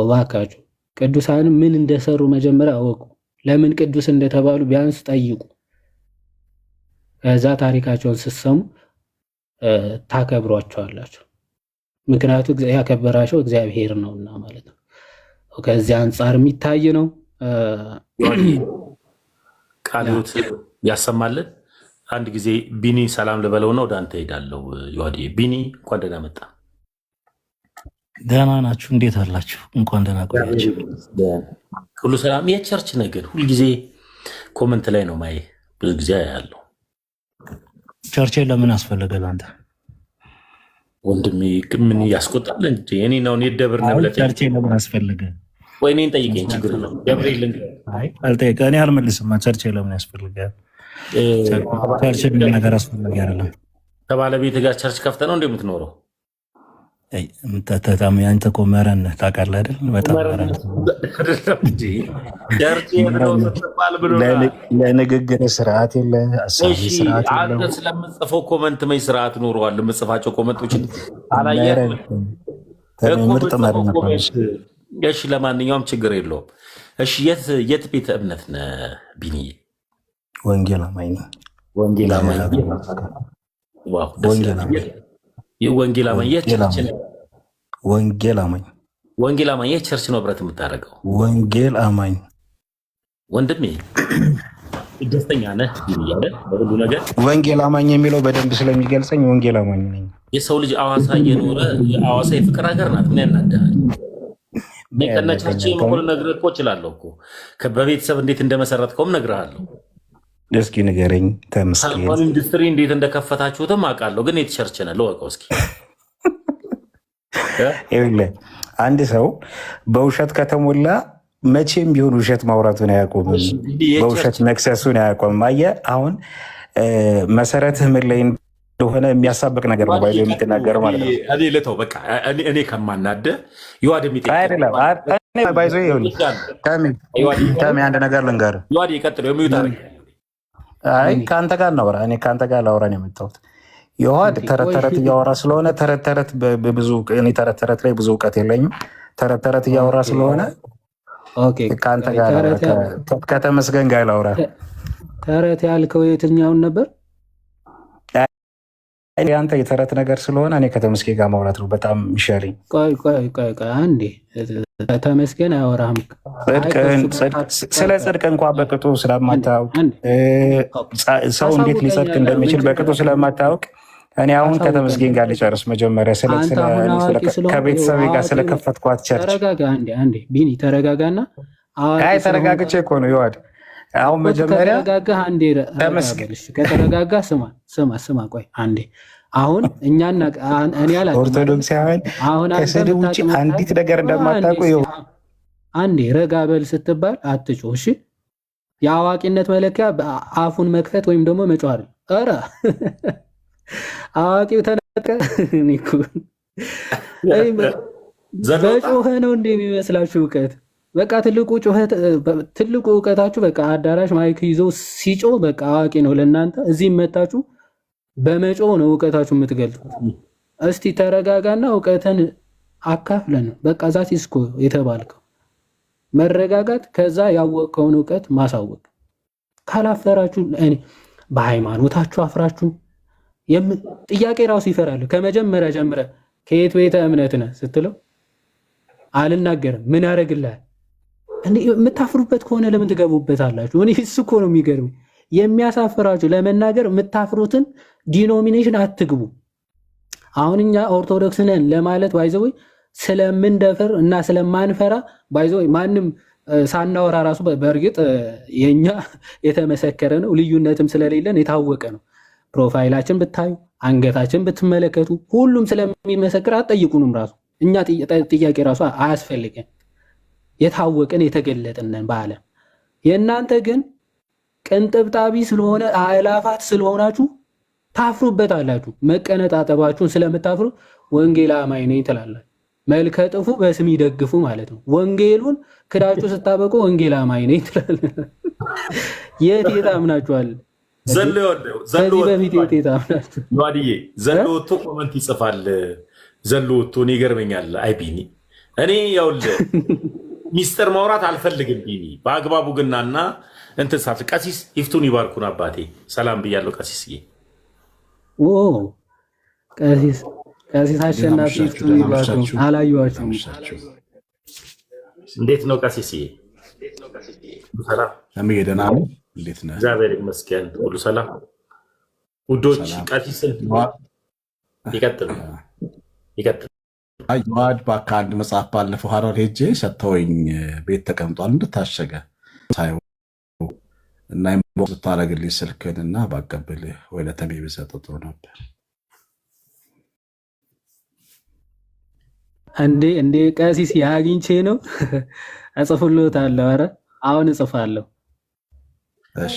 እባካችሁ ቅዱሳን ምን እንደሰሩ መጀመሪያ አወቁ። ለምን ቅዱስ እንደተባሉ ቢያንስ ጠይቁ። ከዛ ታሪካቸውን ስትሰሙ ታከብሯቸዋላችሁ። ምክንያቱም ያከበራቸው እግዚአብሔር ነውና ማለት ነው። ከዚህ አንጻር የሚታይ ነው። ቃልዮት ያሰማልን። አንድ ጊዜ ቢኒ ሰላም ልበለውና ወደ አንተ ሄዳለሁ። ዮሐዴ ቢኒ እንኳን ደህና መጣ። ደህና ናችሁ? እንዴት አላችሁ? እንኳን ደህና ቆያችሁ። ሁሉ ሰላም። የቸርች ነገር ሁልጊዜ ኮመንት ላይ ነው ማየ፣ ብዙ ጊዜ ያለው ቸርቼ ለምን አስፈለገ ለአንተ ወንድሜ? ምን ያስቆጣል እንጂ እኔ ነው የደብር ነብለት ቸርቼ ለምን አስፈለገ? ወይ እኔን ጠይቀኝ፣ ችግር ነው። ገብርኤል አልጠይቀህ፣ እኔ አልመልስም። ቸርቼ ለምን ያስፈልጋል? ቸርች ምን ነገር አስፈላጊ አይደለም። ከባለቤት ጋር ቸርች ከፍተህ ነው እንደምትኖረው? አንተ እኮ መረን ታውቃለህ አይደል? በጣም ለንግግር ስርዓት የለ፣ ስርዓት አንተ ስለምጽፈው ኮመንት መች ስርዓት ኖረዋል? የምጽፋቸው ኮመንቶችን አላየህም? ምርጥ መረን። እሺ፣ ለማንኛውም ችግር የለውም። እሺ፣ የት ቤተ እምነት ነህ ቢኒዬ? ወንጌል አማኝ ነኝ። ወንጌል አማኝ ዋው፣ ወንጌል አማኝ የወንጌል አማኝ የቸርች ወንጌል አማኝ ወንጌል አማኝ የቸርች ነው ብረት የምታደርገው ወንጌል አማኝ ወንድሜ ደስተኛ ነህ ይያለ በሁሉ ነገር ወንጌል አማኝ የሚለው በደንብ ስለሚገልጸኝ ወንጌል አማኝ ነኝ። የሰው ልጅ አዋሳ እየኖረ የአዋሳ የፍቅር ሀገር ናት። ምን ያናዳል? ከነቻች መሆን ነግረህ እኮ እችላለሁ እኮ በቤተሰብ እንዴት እንደመሰረትከውም ነግሬሃለሁ። እስኪ ንገረኝ። ተመስገን ሰልፎን ኢንዱስትሪ እንዴት እንደከፈታችሁትም አውቃለሁ። ግን የቸርች ነህ ለወቀው እስኪ። አንድ ሰው በውሸት ከተሞላ መቼም ቢሆን ውሸት ማውራቱን አያቆምም፣ በውሸት መክሰሱን አያቆምም። አየህ አሁን መሰረትህ ምን ላይ እንደሆነ የሚያሳብቅ ነገር ነው ባይዘው የምትናገረው ማለት ነው። እኔ ልተው በቃ እኔ ከማናደ ይዋድ የሚጤ አይደለም ባይዘው ይሁን ከሚ አንድ ነገር ልንገርህ። ይዋድ ይቀጥል የሚውጣ አይ ከአንተ ጋር እናውራ። እኔ ከአንተ ጋር ላውራ ነው የመጣሁት። ይዋድ ተረት ተረት እያወራ ስለሆነ ተረት ተረት በብዙ እኔ ተረት ተረት ላይ ብዙ እውቀት የለኝም። ተረት ተረት እያወራ ስለሆነ ከአንተ ጋር ከተመስገን ጋር ላውራ። ተረት ያልከው የትኛውን ነበር? አንተ የተረት ነገር ስለሆነ እኔ ከተመስገን ጋር ማውራት ነው በጣም የሚሻለኝ። ቆይ አንዴ ተመስገን አያወራህም። ስለ ጽድቅ እንኳ በቅጡ ስለማታውቅ ሰው እንዴት ሊጸድቅ እንደሚችል በቅጡ ስለማታውቅ እኔ አሁን ከተመስገን ጋር ልጨርስ መጀመሪያ ከቤተሰብ ጋር ስለከፈትኳት ቸርች። ተረጋጋ አንዴ ቢኒ ተረጋጋና። አይ ተረጋግቼ እኮ ነው ይዋድ። አሁን መጀመሪያ ከተረጋጋ ስማ ቆይ አንዴ። አሁን እኛና እኔ አላውቅም ኦርቶዶክሳውያን ከስድብ ውጭ አንዲት ነገር እንደማታውቁ አንዴ ረጋ በል ስትባል አትጮህ እሺ። የአዋቂነት መለኪያ አፉን መክፈት ወይም ደግሞ መጮህ አይደል። ኧረ አዋቂው ተነቀ እኮ በጮኸ ነው እንደ የሚመስላችሁ እውቀት። በቃ ትልቁ እውቀታችሁ በቃ አዳራሽ ማይክ ይዞ ሲጮህ በቃ አዋቂ ነው ለእናንተ። እዚህም መታችሁ በመጮህ ነው እውቀታችሁ የምትገልጡት። እስቲ ተረጋጋና እውቀትን አካፍለን በቃ ዛት ይስኮ የተባልከው መረጋጋት፣ ከዛ ያወቅከውን እውቀት ማሳወቅ። ካላፈራችሁ እኔ በሃይማኖታችሁ አፍራችሁ ጥያቄ ራሱ ይፈራሉ። ከመጀመሪያ ጀምረ ከየት ቤተ እምነት ነህ ስትለው አልናገርም ምን ያደርግልሃል? የምታፍሩበት ከሆነ ለምን ትገቡበት አላችሁ? እኔ እሱ እኮ ነው የሚገርመኝ። የሚያሳፍራችሁ ለመናገር የምታፍሩትን ዲኖሚኔሽን አትግቡ። አሁን እኛ ኦርቶዶክስ ነን ለማለት ባይዘው ስለምንደፍር እና ስለማንፈራ ባይዘው ማንም ሳናወራ ራሱ በእርግጥ የኛ የተመሰከረ ነው። ልዩነትም ስለሌለን የታወቀ ነው። ፕሮፋይላችን ብታዩ አንገታችን ብትመለከቱ ሁሉም ስለሚመሰክር አትጠይቁንም። ራሱ እኛ ጥያቄ ራሱ አያስፈልገን። የታወቅን የተገለጥነን በዓለም። የእናንተ ግን ቅንጥብጣቢ ስለሆነ አእላፋት ስለሆናችሁ ታፍሩበት አላችሁ። መቀነጣጠባችሁን ስለምታፍሩ ወንጌል አማኝ ነኝ ትላላችሁ። መልከ ጥፉ በስም ይደግፉ ማለት ነው። ወንጌሉን ክዳችሁ ስታበቁ ወንጌል አማኝ ነኝ ትላላችሁ። የት አምናችኋል? ከዚህ በፊት የት አምናችሁ? ዘሎ ወጥቶ ኮመንት ይጽፋል። ዘሎ ወጥቶ እኔ ይገርመኛል። አይ ቢኒ እኔ ያውልህ ሚስጥር ማውራት አልፈልግም። ቢኒ በአግባቡ ግናና እንትን ሳት ቀሲስ ይፍቱን ይባርኩን። አባቴ ሰላም ብያለሁ። ቀሲስዬ ቀሲስ አሸናፊ ይፍቱን ይባርኩን። አላየኋቸውም። እንዴት ነው ቀሲስዬ? ሰላም ደህና ነው። እንዴት ነህ? እግዚአብሔር ይመስገን ሁሉ ሰላም። ውዶች ቀሲስን ይቀጥል። ዮሐድ እባክህ አንድ መጽሐፍ ባለፈው ሀረር ሄጄ ሰጥተውኝ ቤት ተቀምጧል እንደታሸገ ሳይሆን እና ስታደርግልኝ ስልክን እና ባቀብልህ ወይ ለተሜ ብሰጠው ጥሩ ነበር። እንዴ ቀሲስ ያግኝቼ ነው እጽፍልዎታለሁ። ኧረ አሁን እጽፋለሁ። እሺ